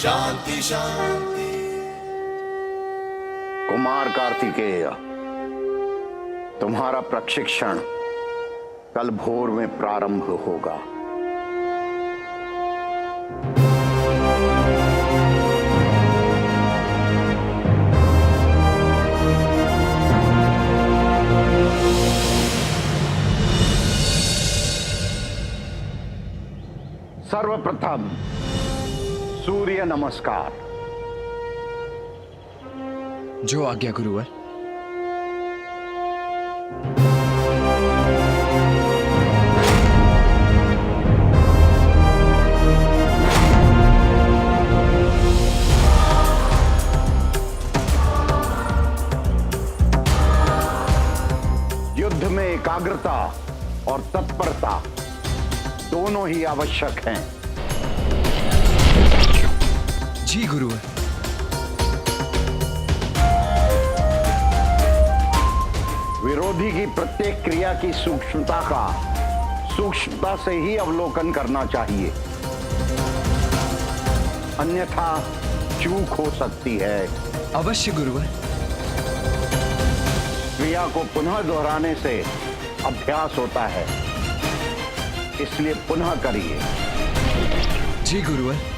Speaker 16: शांति शांति।
Speaker 17: कुमार कार्तिकेय, तुम्हारा प्रशिक्षण कल भोर में प्रारंभ होगा। सर्वप्रथम सूर्य नमस्कार।
Speaker 15: जो आज्ञा गुरुवर।
Speaker 17: युद्ध में एकाग्रता और तत्परता दोनों ही आवश्यक हैं।
Speaker 15: जी गुरुवर।
Speaker 17: विरोधी की प्रत्येक क्रिया की सूक्ष्मता का सूक्ष्मता से ही अवलोकन करना चाहिए, अन्यथा चूक हो सकती है।
Speaker 3: अवश्य गुरुवर।
Speaker 17: क्रिया को पुनः दोहराने से अभ्यास होता है, इसलिए पुनः करिए।
Speaker 3: जी गुरुवर।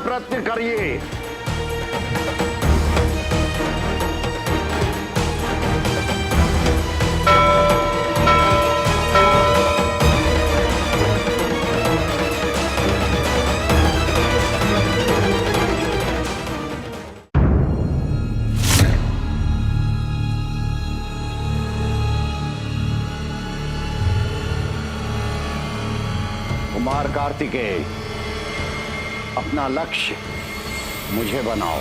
Speaker 17: प्रयत्न करिए। कुमार कार्तिकेय, अपना लक्ष्य मुझे बनाओ।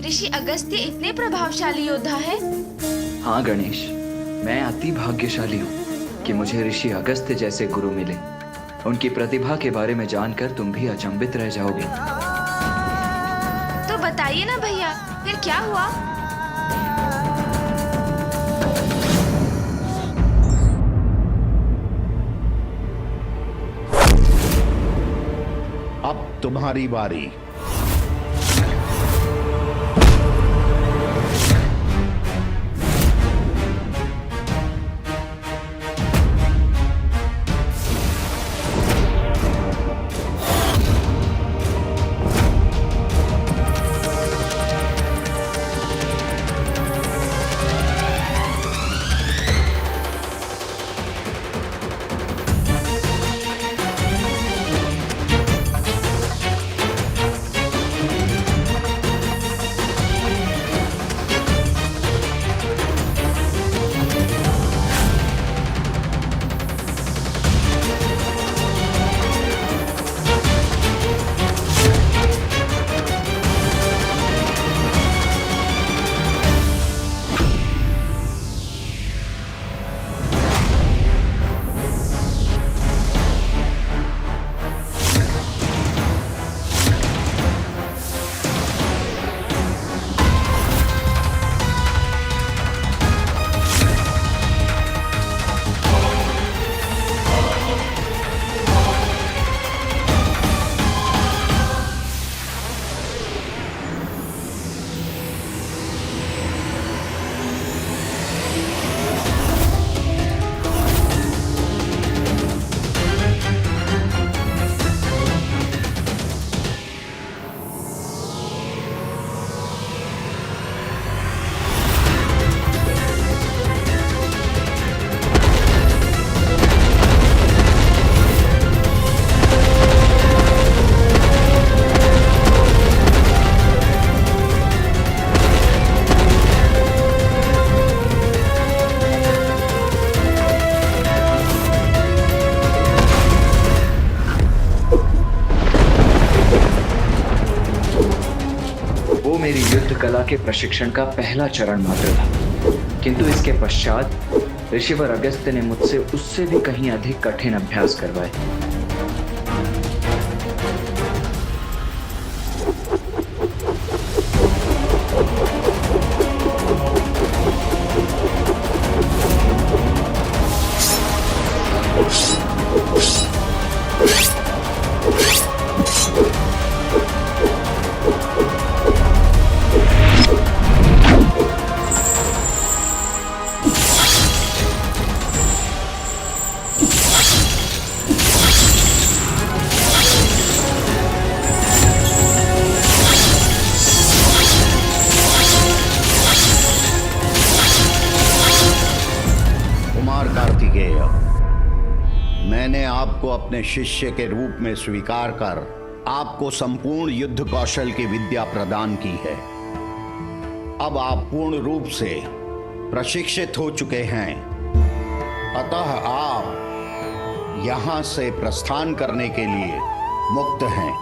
Speaker 1: ऋषि अगस्त्य इतने प्रभावशाली योद्धा है?
Speaker 3: हाँ गणेश, मैं अति भाग्यशाली हूँ कि मुझे ऋषि अगस्त्य जैसे गुरु मिले। उनकी प्रतिभा के बारे में जानकर तुम भी अचंभित रह जाओगे।
Speaker 1: तो बताइए ना भैया, फिर क्या हुआ?
Speaker 17: अब तुम्हारी बारी।
Speaker 15: मेरी युद्ध कला के प्रशिक्षण का पहला चरण मात्र था, किंतु इसके पश्चात ऋषिवर अगस्त्य ने मुझसे उससे भी कहीं अधिक कठिन अभ्यास करवाए।
Speaker 17: मैंने आपको अपने शिष्य के रूप में स्वीकार कर आपको संपूर्ण युद्ध कौशल की विद्या प्रदान की है। अब आप पूर्ण रूप से प्रशिक्षित हो चुके हैं, अतः आप यहां से प्रस्थान करने के लिए मुक्त हैं।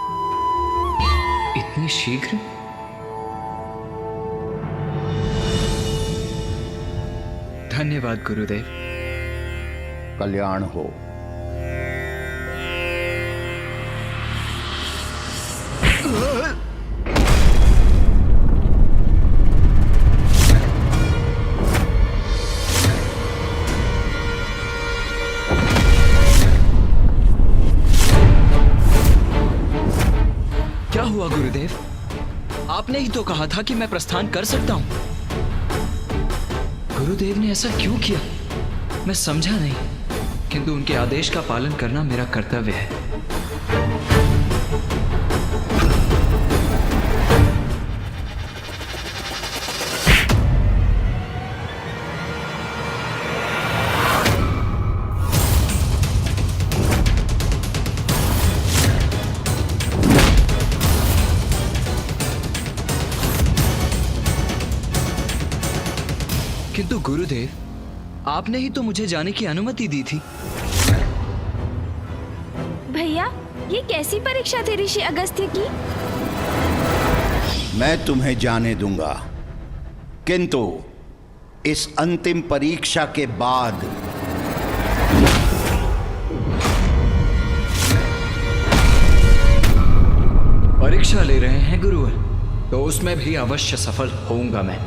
Speaker 15: इतनी शीघ्र? धन्यवाद गुरुदेव।
Speaker 17: कल्याण हो।
Speaker 15: क्या हुआ गुरुदेव? आपने ही तो कहा था कि मैं प्रस्थान कर सकता हूं। गुरुदेव ने ऐसा क्यों किया मैं समझा नहीं, किंतु उनके आदेश का पालन करना मेरा कर्तव्य है। किंतु गुरुदेव, आपने ही तो मुझे जाने की अनुमति दी थी।
Speaker 1: भैया, ये कैसी परीक्षा थी ऋषि अगस्त्य की?
Speaker 17: मैं तुम्हें जाने दूंगा, किंतु इस अंतिम परीक्षा के बाद
Speaker 15: परीक्षा ले रहे हैं गुरुवर? तो उसमें भी अवश्य सफल होऊंगा मैं।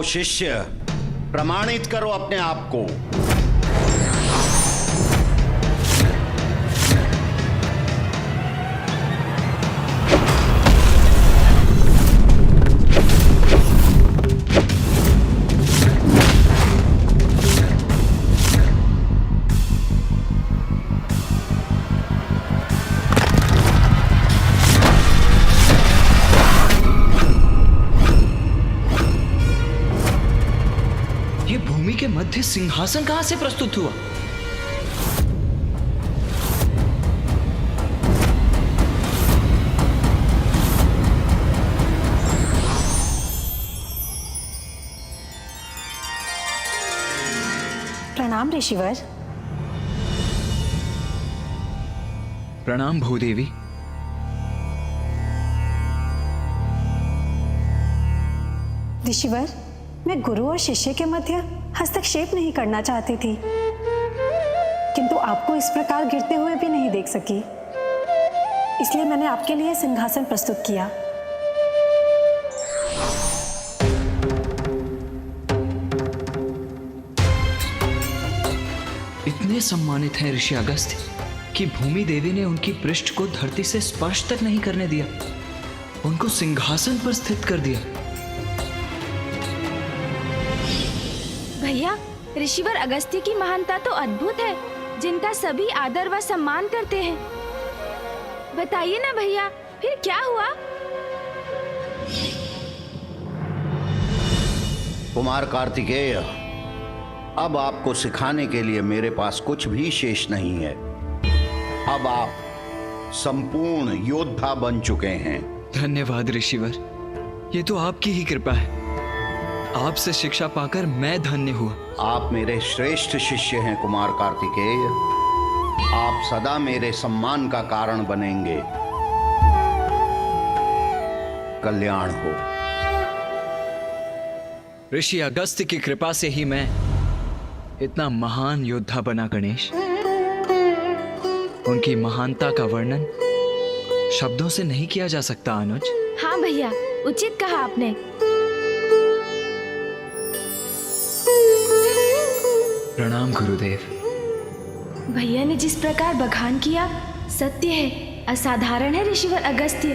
Speaker 17: शिष्य, प्रमाणित करो अपने आप को।
Speaker 15: के मध्य सिंहासन कहां से प्रस्तुत हुआ?
Speaker 18: प्रणाम ऋषिवर।
Speaker 15: प्रणाम भूदेवी।
Speaker 18: ऋषिवर, मैं गुरु और शिष्य के मध्य हस्तक्षेप नहीं करना चाहती थी, किंतु आपको इस प्रकार गिरते हुए भी नहीं देख सकी, इसलिए मैंने आपके लिए सिंहासन प्रस्तुत किया।
Speaker 15: इतने सम्मानित हैं ऋषि अगस्त्य कि भूमि देवी ने उनकी पृष्ठ को धरती से स्पर्श तक नहीं करने दिया, उनको सिंहासन पर स्थित कर दिया।
Speaker 1: भैया, ऋषिवर अगस्त्य की महानता तो अद्भुत है, जिनका सभी आदर व सम्मान करते हैं। बताइए ना भैया, फिर क्या हुआ?
Speaker 17: कुमार कार्तिकेय, अब आपको सिखाने के लिए मेरे पास कुछ भी शेष नहीं है। अब आप संपूर्ण योद्धा बन चुके हैं।
Speaker 15: धन्यवाद ऋषिवर, ये तो आपकी ही कृपा है। आपसे शिक्षा पाकर मैं धन्य हुआ।
Speaker 17: आप मेरे श्रेष्ठ शिष्य हैं कुमार कार्तिकेय। आप सदा मेरे सम्मान का कारण बनेंगे। कल्याण हो।
Speaker 15: ऋषि अगस्त्य की कृपा से ही मैं इतना महान योद्धा बना गणेश। उनकी महानता का वर्णन शब्दों से नहीं किया जा सकता अनुज।
Speaker 1: हाँ भैया, उचित कहा आपने।
Speaker 15: प्रणाम गुरुदेव।
Speaker 1: भैया ने जिस प्रकार बखान किया, सत्य है, असाधारण है ऋषिवर अगस्त्य।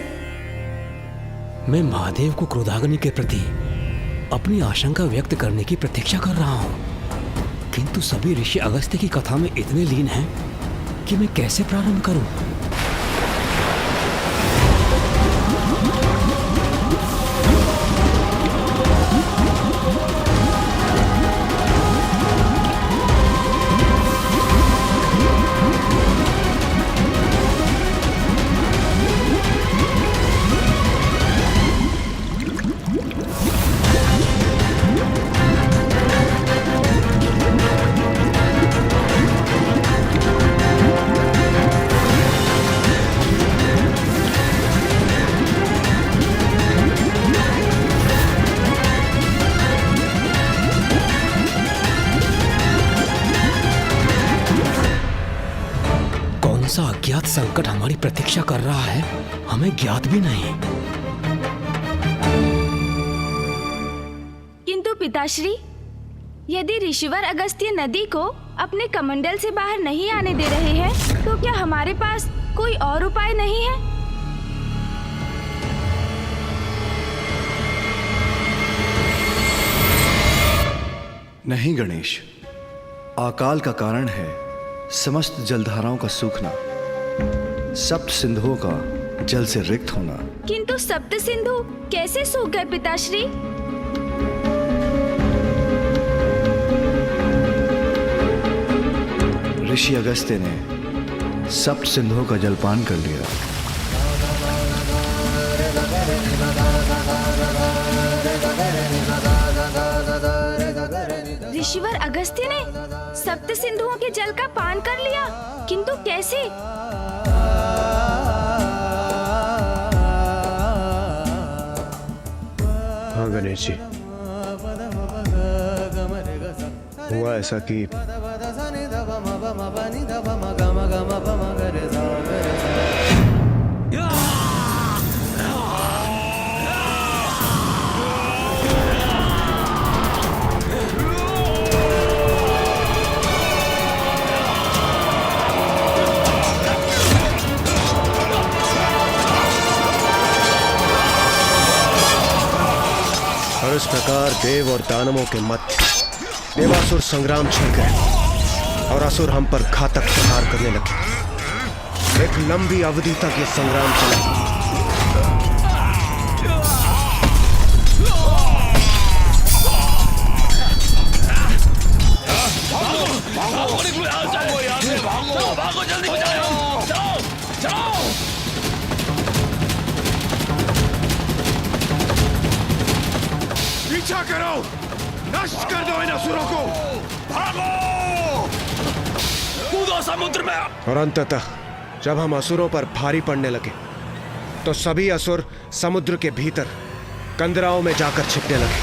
Speaker 11: मैं महादेव को क्रोधाग्नि के प्रति अपनी आशंका व्यक्त करने की प्रतीक्षा कर रहा हूँ, किंतु सभी ऋषि अगस्त्य की कथा में इतने लीन हैं कि मैं कैसे प्रारंभ करूं? संकट हमारी प्रतीक्षा कर रहा है हमें ज्ञात भी नहीं।
Speaker 1: किंतु पिताश्री, यदि ऋषिवर अगस्त्य नदी को अपने कमंडल से बाहर नहीं आने दे रहे हैं, तो क्या हमारे पास कोई और उपाय नहीं है?
Speaker 4: नहीं गणेश, अकाल का कारण है समस्त जलधाराओं का सूखना, सप्त सिंधुओं का जल से रिक्त होना।
Speaker 1: किंतु सप्त सिंधु कैसे सूख गए पिताश्री?
Speaker 4: ऋषि अगस्त्य ने सप्त सिंधुओं का जलपान कर लिया।
Speaker 1: ऋषिवर अगस्त्य ने सप्त सिंधुओं के जल का पान कर लिया, किंतु कैसे?
Speaker 7: हाँ गणेश जी, हुआ ऐसा कि और इस प्रकार देव और दानवों के मध्य देवासुर संग्राम छिड़ गए और असुर हम पर घातक प्रहार करने लगे। एक लंबी अवधि तक ये संग्राम चला।
Speaker 16: भागो जल्दी बचाओ, जाओ जाओ।
Speaker 7: पीछा करो, नष्ट कर दो इन असुरों को।
Speaker 16: भागो, कूदो समुद्र में।
Speaker 7: और अंततः जब हम असुरों पर भारी पड़ने लगे तो सभी असुर समुद्र के भीतर कंदराओं में जाकर छिपने लगे।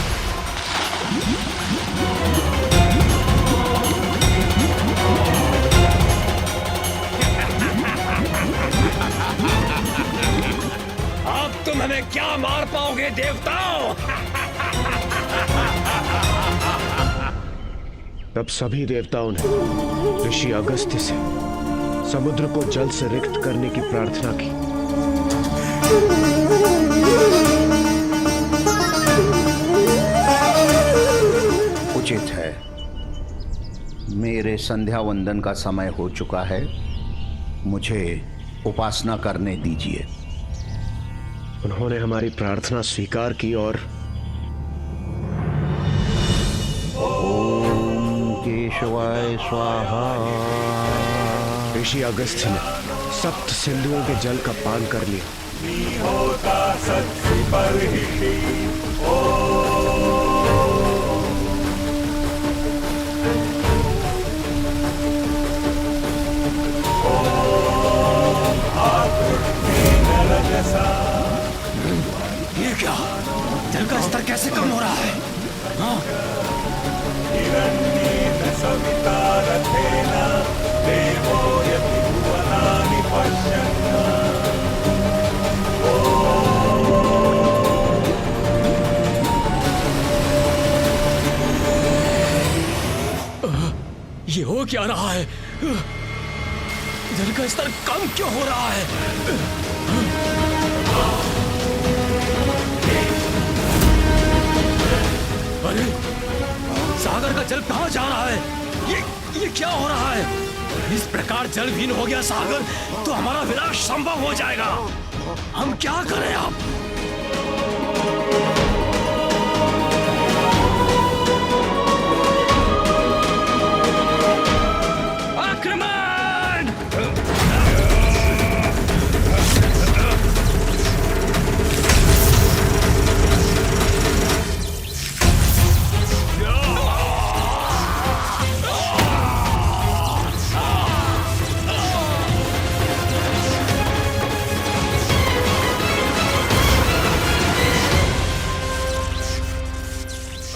Speaker 11: अब तुम हमें क्या मार पाओगे देवताओं?
Speaker 7: तब सभी देवताओं ने ऋषि अगस्त्य से समुद्र को जल से रिक्त करने की प्रार्थना की।
Speaker 17: उचित है, मेरे संध्या वंदन का समय हो चुका है, मुझे उपासना करने दीजिए।
Speaker 7: उन्होंने हमारी प्रार्थना स्वीकार की और
Speaker 17: ओम केशवाय स्वाहा।
Speaker 7: ऋषि अगस्त्य ने सप्त सिंधुओं के जल का पान कर लिया।
Speaker 11: ये क्या? जल का स्तर कैसे कम हो रहा है? हाँ? ये हो क्या रहा है? जल का स्तर कम क्यों हो रहा है? अरे सागर का जल कहाँ जा रहा है? ये क्या हो रहा है? इस प्रकार जल विहीन हो गया सागर तो हमारा विनाश संभव हो जाएगा। हम क्या करें अब? आक्रमण!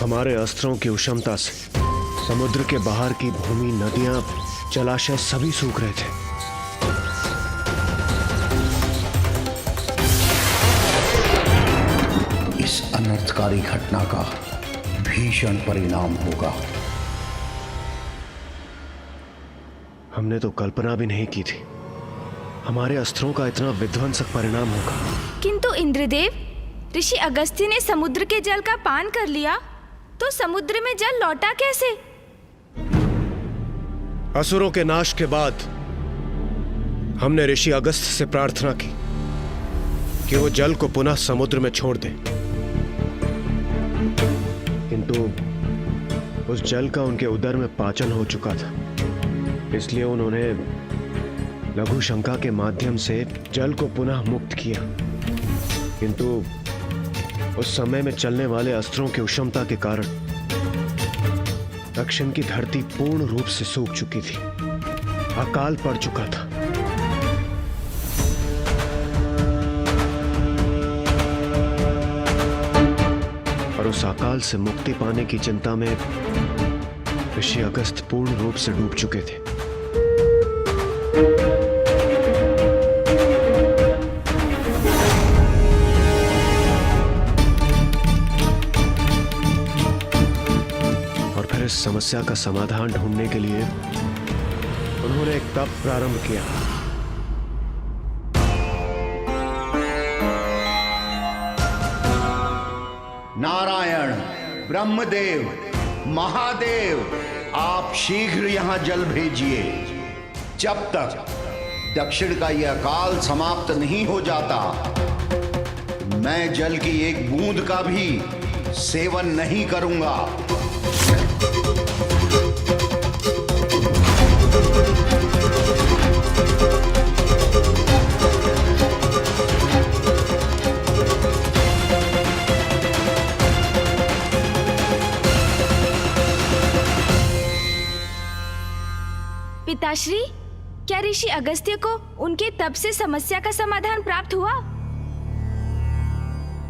Speaker 7: हमारे अस्त्रों की उष्णता से समुद्र के बाहर की भूमि, नदियां, जलाशय सभी सूख रहे थे।
Speaker 17: अनर्थकारी घटना का भीषण परिणाम होगा।
Speaker 7: हमने तो कल्पना भी नहीं की थी हमारे अस्त्रों का इतना विध्वंसक परिणाम होगा।
Speaker 1: किंतु इंद्रदेव, ऋषि अगस्त्य ने समुद्र के जल का पान कर लिया तो समुद्र में जल लौटा कैसे?
Speaker 7: असुरों के नाश के बाद हमने ऋषि अगस्त से प्रार्थना की कि वो जल को पुनः समुद्र में छोड़ दें, किंतु उस जल का उनके उदर में पाचन हो चुका था। इसलिए उन्होंने लघु शंका के माध्यम से जल को पुनः मुक्त किया, किंतु उस समय में चलने वाले अस्त्रों की उष्णता के कारण दक्षिण की धरती पूर्ण रूप से सूख चुकी थी, अकाल पड़ चुका था। और उस अकाल से मुक्ति पाने की चिंता में ऋषि अगस्त पूर्ण रूप से डूब चुके थे। और फिर इस समस्या का समाधान ढूंढने के लिए उन्होंने एक तप प्रारंभ किया।
Speaker 17: नारायण, ब्रह्मदेव, महादेव, आप शीघ्र यहां जल भेजिए। जब तक दक्षिण का यह अकाल समाप्त नहीं हो जाता, मैं जल की एक बूंद का भी सेवन नहीं करूंगा।
Speaker 1: पिताश्री, क्या ऋषि अगस्त्य को उनके तप से समस्या का समाधान प्राप्त हुआ?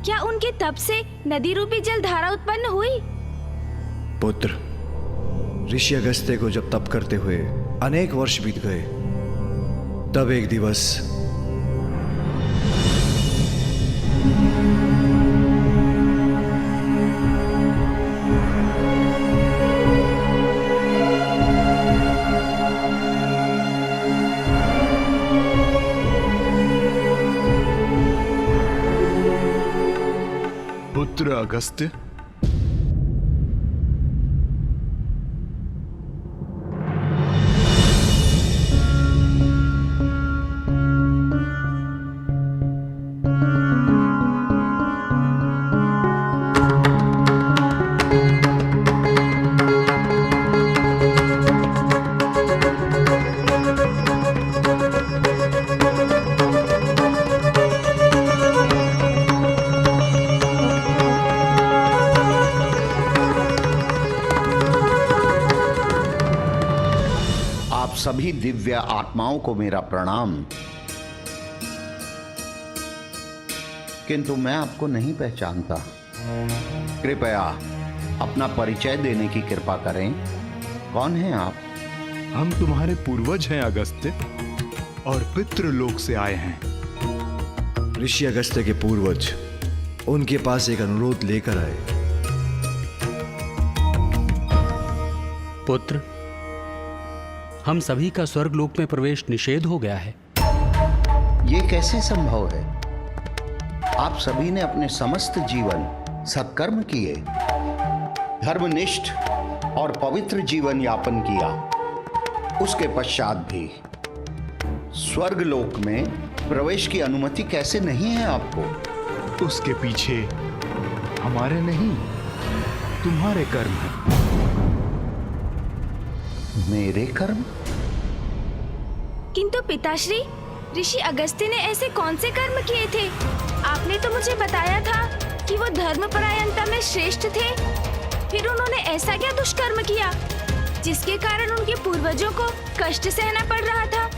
Speaker 1: क्या उनके तप से नदी रूपी जल धारा उत्पन्न हुई?
Speaker 4: पुत्र, ऋषि अगस्त्य को जब तप करते हुए अनेक वर्ष बीत गए, तब एक दिवस
Speaker 10: पुत्र अगस्त्य,
Speaker 17: सभी दिव्य आत्माओं को मेरा प्रणाम। किंतु मैं आपको नहीं पहचानता। कृपया अपना परिचय देने की कृपा करें। कौन हैं आप?
Speaker 10: हम तुम्हारे पूर्वज हैं अगस्त्य, और पितृलोक से आए हैं।
Speaker 4: ऋषि अगस्त्य के पूर्वज उनके पास एक अनुरोध लेकर आए।
Speaker 19: पुत्र, हम सभी का स्वर्गलोक में प्रवेश निषेध हो गया है।
Speaker 17: ये कैसे संभव है? आप सभी ने अपने समस्त जीवन सत्कर्म किए, धर्मनिष्ठ और पवित्र जीवन यापन किया। उसके पश्चात भी स्वर्गलोक में प्रवेश की अनुमति कैसे नहीं है आपको?
Speaker 10: उसके पीछे हमारे नहीं, तुम्हारे कर्म हैं।
Speaker 17: मेरे कर्म?
Speaker 1: किंतु पिताश्री, ऋषि अगस्त्य ने ऐसे कौन से कर्म किए थे? आपने तो मुझे बताया था कि वो धर्मपरायणता में श्रेष्ठ थे। फिर उन्होंने ऐसा क्या दुष्कर्म किया जिसके कारण उनके पूर्वजों को कष्ट सहना पड़ रहा था?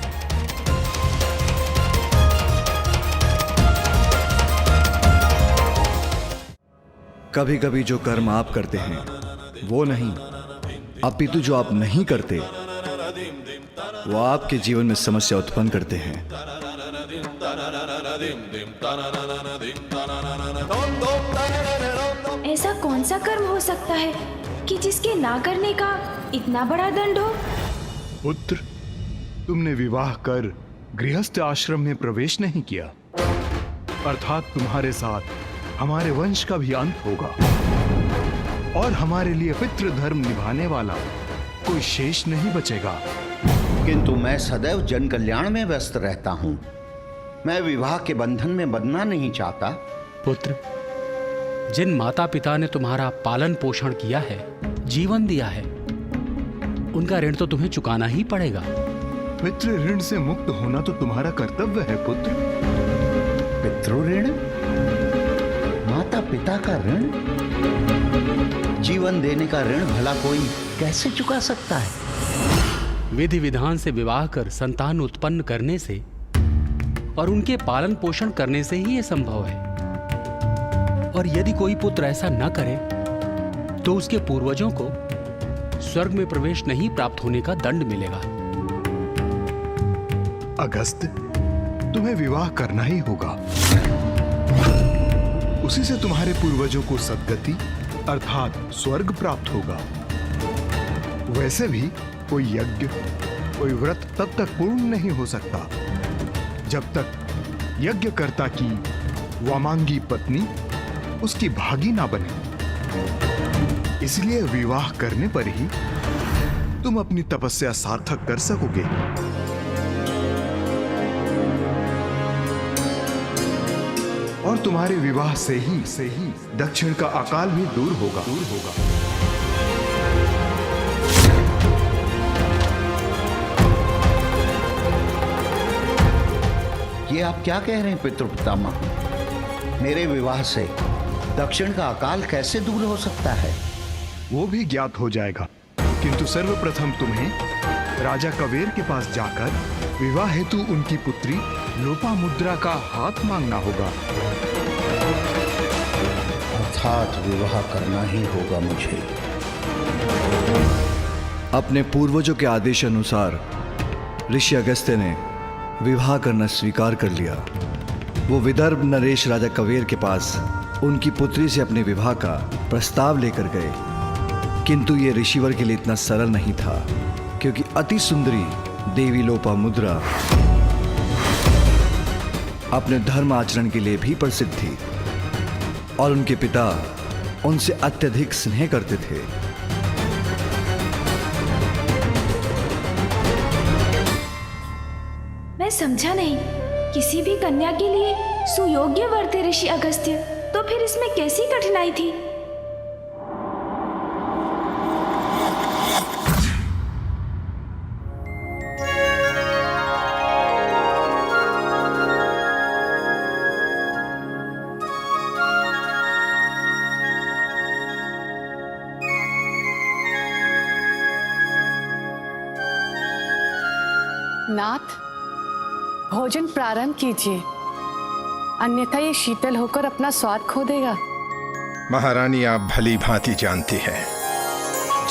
Speaker 4: कभी कभी जो कर्म आप करते हैं वो नहीं, अपितु जो आप नहीं करते वो आपके जीवन में समस्या उत्पन्न करते हैं।
Speaker 1: ऐसा कौन सा कर्म हो सकता है कि जिसके ना करने का इतना बड़ा दंड हो?
Speaker 10: पुत्र, तुमने विवाह कर गृहस्थ आश्रम में प्रवेश नहीं किया, अर्थात तुम्हारे साथ हमारे वंश का भी अंत होगा और हमारे लिए पितृ धर्म निभाने वाला कोई शेष नहीं बचेगा।
Speaker 17: किंतु मैं सदैव जन कल्याण में व्यस्त रहता हूं। मैं विवाह के बंधन में बंधना नहीं चाहता।
Speaker 19: पुत्र, जिन माता पिता ने तुम्हारा पालन पोषण किया है, जीवन दिया है, उनका ऋण तो तुम्हें चुकाना ही पड़ेगा।
Speaker 10: पितृ ऋण से मुक्त होना तो तुम्हारा कर्तव्य है पुत्र।
Speaker 17: पितृ ऋण? माता पिता का ऋण? जीवन देने का ऋण भला कोई कैसे चुका सकता है?
Speaker 19: विधि विधान से विवाह कर संतान उत्पन्न करने से और उनके पालन पोषण करने से ही यह संभव है। और यदि कोई पुत्र ऐसा न करे तो उसके पूर्वजों को स्वर्ग में प्रवेश नहीं प्राप्त होने का दंड मिलेगा।
Speaker 10: अगस्त, तुम्हें विवाह करना ही होगा। उसी से तुम्हारे पूर्वजों को सद्गति अर्थात स्वर्ग प्राप्त होगा। वैसे भी कोई यज्ञ, कोई व्रत तब तक पूर्ण नहीं हो सकता जब तक यज्ञकर्ता की वामांगी पत्नी उसकी भागी ना बने। इसलिए विवाह करने पर ही तुम अपनी तपस्या सार्थक कर सकोगे। और तुम्हारे विवाह से ही दक्षिण का अकाल भी दूर होगा।
Speaker 17: ये आप क्या कह रहे हैं पितृपितामह? मेरे विवाह से दक्षिण का अकाल कैसे दूर हो सकता है?
Speaker 10: वो भी ज्ञात हो जाएगा, किंतु सर्वप्रथम तुम्हें राजा कवेर के पास जाकर विवाह हेतु उनकी पुत्री लोपामुद्रा का हाथ मांगना होगा।
Speaker 17: अर्थात विवाह करना ही होगा मुझे।
Speaker 4: अपने पूर्वजों के आदेश अनुसार ऋषि अगस्त्य ने विवाह करना स्वीकार कर लिया। वो विदर्भ नरेश राजा कवेर के पास उनकी पुत्री से अपने विवाह का प्रस्ताव लेकर गए, किंतु ये ऋषिवर के लिए इतना सरल नहीं था, क्योंकि अति सुंदरी देवी लोपामुद्रा अपने धर्म आचरण के लिए भी प्रसिद्ध थी और उनके पिता उनसे अत्यधिक स्नेह करते थे।
Speaker 1: मैं समझा नहीं, किसी भी कन्या के लिए सुयोग्य वर थे ऋषि अगस्त्य, तो फिर इसमें कैसी कठिनाई थी?
Speaker 20: नाथ, भोजन प्रारंभ कीजिए, अन्यथा ये शीतल होकर अपना स्वाद खो देगा।
Speaker 21: महारानी, आप भली भांति जानती हैं,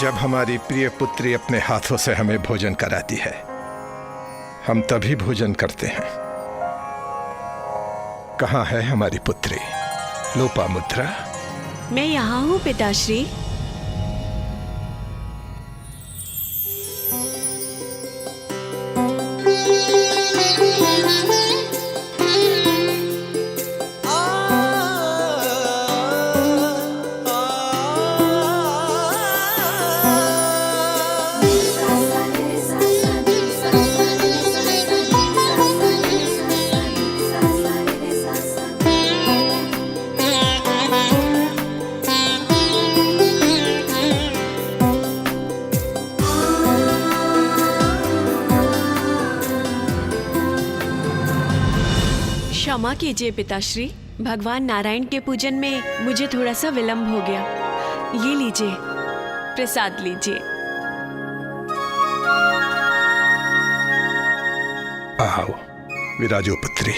Speaker 21: जब हमारी प्रिय पुत्री अपने हाथों से हमें भोजन कराती है, हम तभी भोजन करते हैं। कहाँ है हमारी पुत्री लोपामुद्रा?
Speaker 6: मैं यहाँ हूँ पिताश्री। क्षमा कीजिए पिताश्री, भगवान नारायण के पूजन में मुझे थोड़ा सा विलंब हो गया। ये लीजिए, प्रसाद लीजिए।
Speaker 21: आओ विराजो पुत्री।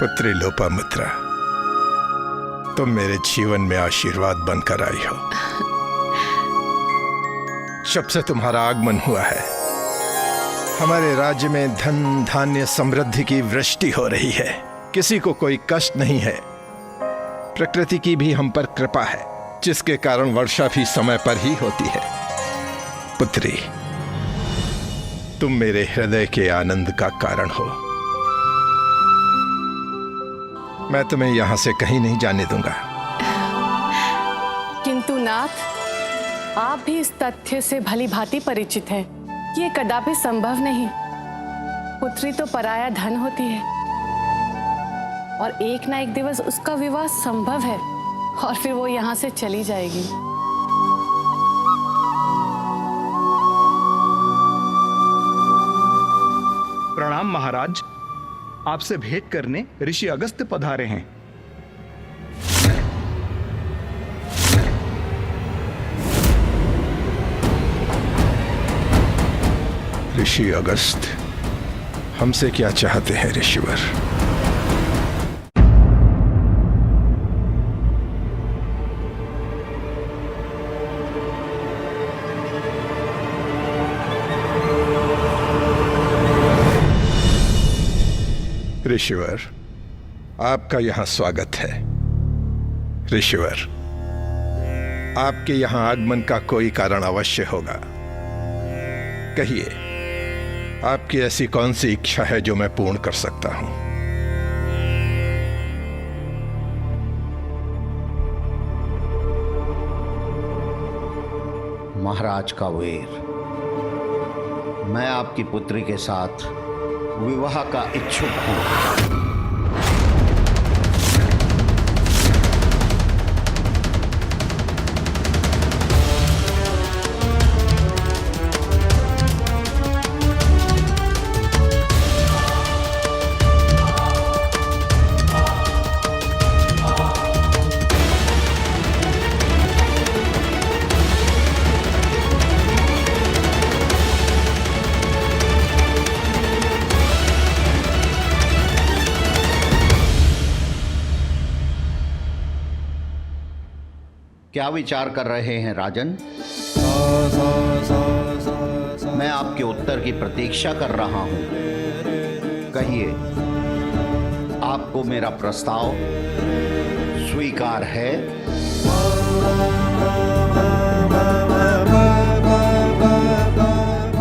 Speaker 21: पुत्री लोपामुद्रा, तुम मेरे जीवन में आशीर्वाद बनकर आई हो। जब से तुम्हारा आगमन हुआ है, हमारे राज्य में धन धान्य समृद्धि की वृष्टि हो रही है। किसी को कोई कष्ट नहीं है। प्रकृति की भी हम पर कृपा है, जिसके कारण वर्षा भी समय पर ही होती है। पुत्री, तुम मेरे हृदय के आनंद का कारण हो। मैं तुम्हें यहां से कहीं नहीं जाने दूंगा।
Speaker 20: किंतु नाथ, आप भी इस तथ्य से भली भांति परिचित हैं कि ये कदापि संभव नहीं। पुत्री तो पराया धन होती है और एक ना एक दिवस उसका विवाह संभव है और फिर वो यहाँ से चली जाएगी।
Speaker 2: प्रणाम महाराज, आपसे भेंट करने ऋषि अगस्त्य पधारे हैं।
Speaker 21: ऋषि अगस्त्य, हमसे क्या चाहते हैं ऋषिवर? ऋषिवर, आपका यहां स्वागत है। ऋषिवर, आपके यहां आगमन का कोई कारण अवश्य होगा। कहिए, आपकी ऐसी कौन सी इच्छा है जो मैं पूर्ण कर सकता हूं?
Speaker 17: महाराज कावेर, मैं आपकी पुत्री के साथ विवाह का इच्छुक हूं। क्या विचार कर रहे हैं राजन? मैं आपके उत्तर की प्रतीक्षा कर रहा हूं। कहिए, आपको मेरा प्रस्ताव स्वीकार है?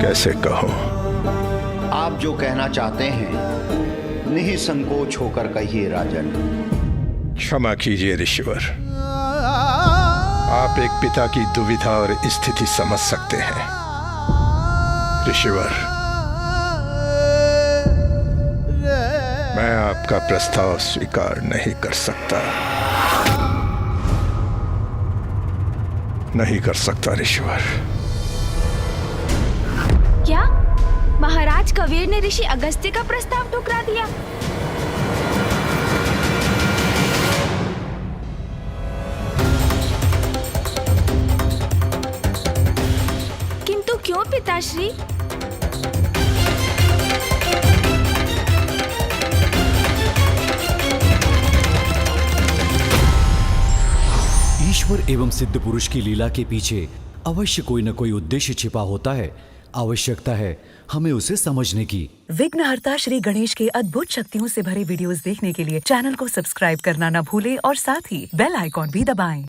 Speaker 21: कैसे कहूं?
Speaker 17: आप जो कहना चाहते हैं निसंकोच होकर कहिए राजन।
Speaker 21: क्षमा कीजिए ऋषिवर, आप एक पिता की दुविधा और स्थिति समझ सकते हैं। ऋषिवर, मैं आपका प्रस्ताव स्वीकार नहीं कर सकता। नहीं कर सकता ऋषिवर।
Speaker 1: क्या महाराज कबीर ने ऋषि अगस्त्य का प्रस्ताव ठुकरा दिया? किंतु क्यों पिताश्री?
Speaker 22: ईश्वर एवं सिद्ध पुरुष की लीला के पीछे अवश्य कोई न कोई उद्देश्य छिपा होता है। आवश्यकता है हमें उसे समझने की।
Speaker 23: विघ्नहर्ता श्री गणेश के अद्भुत शक्तियों से भरे वीडियोस देखने के लिए चैनल को सब्सक्राइब करना न भूलें और साथ ही बेल आइकॉन भी दबाएं।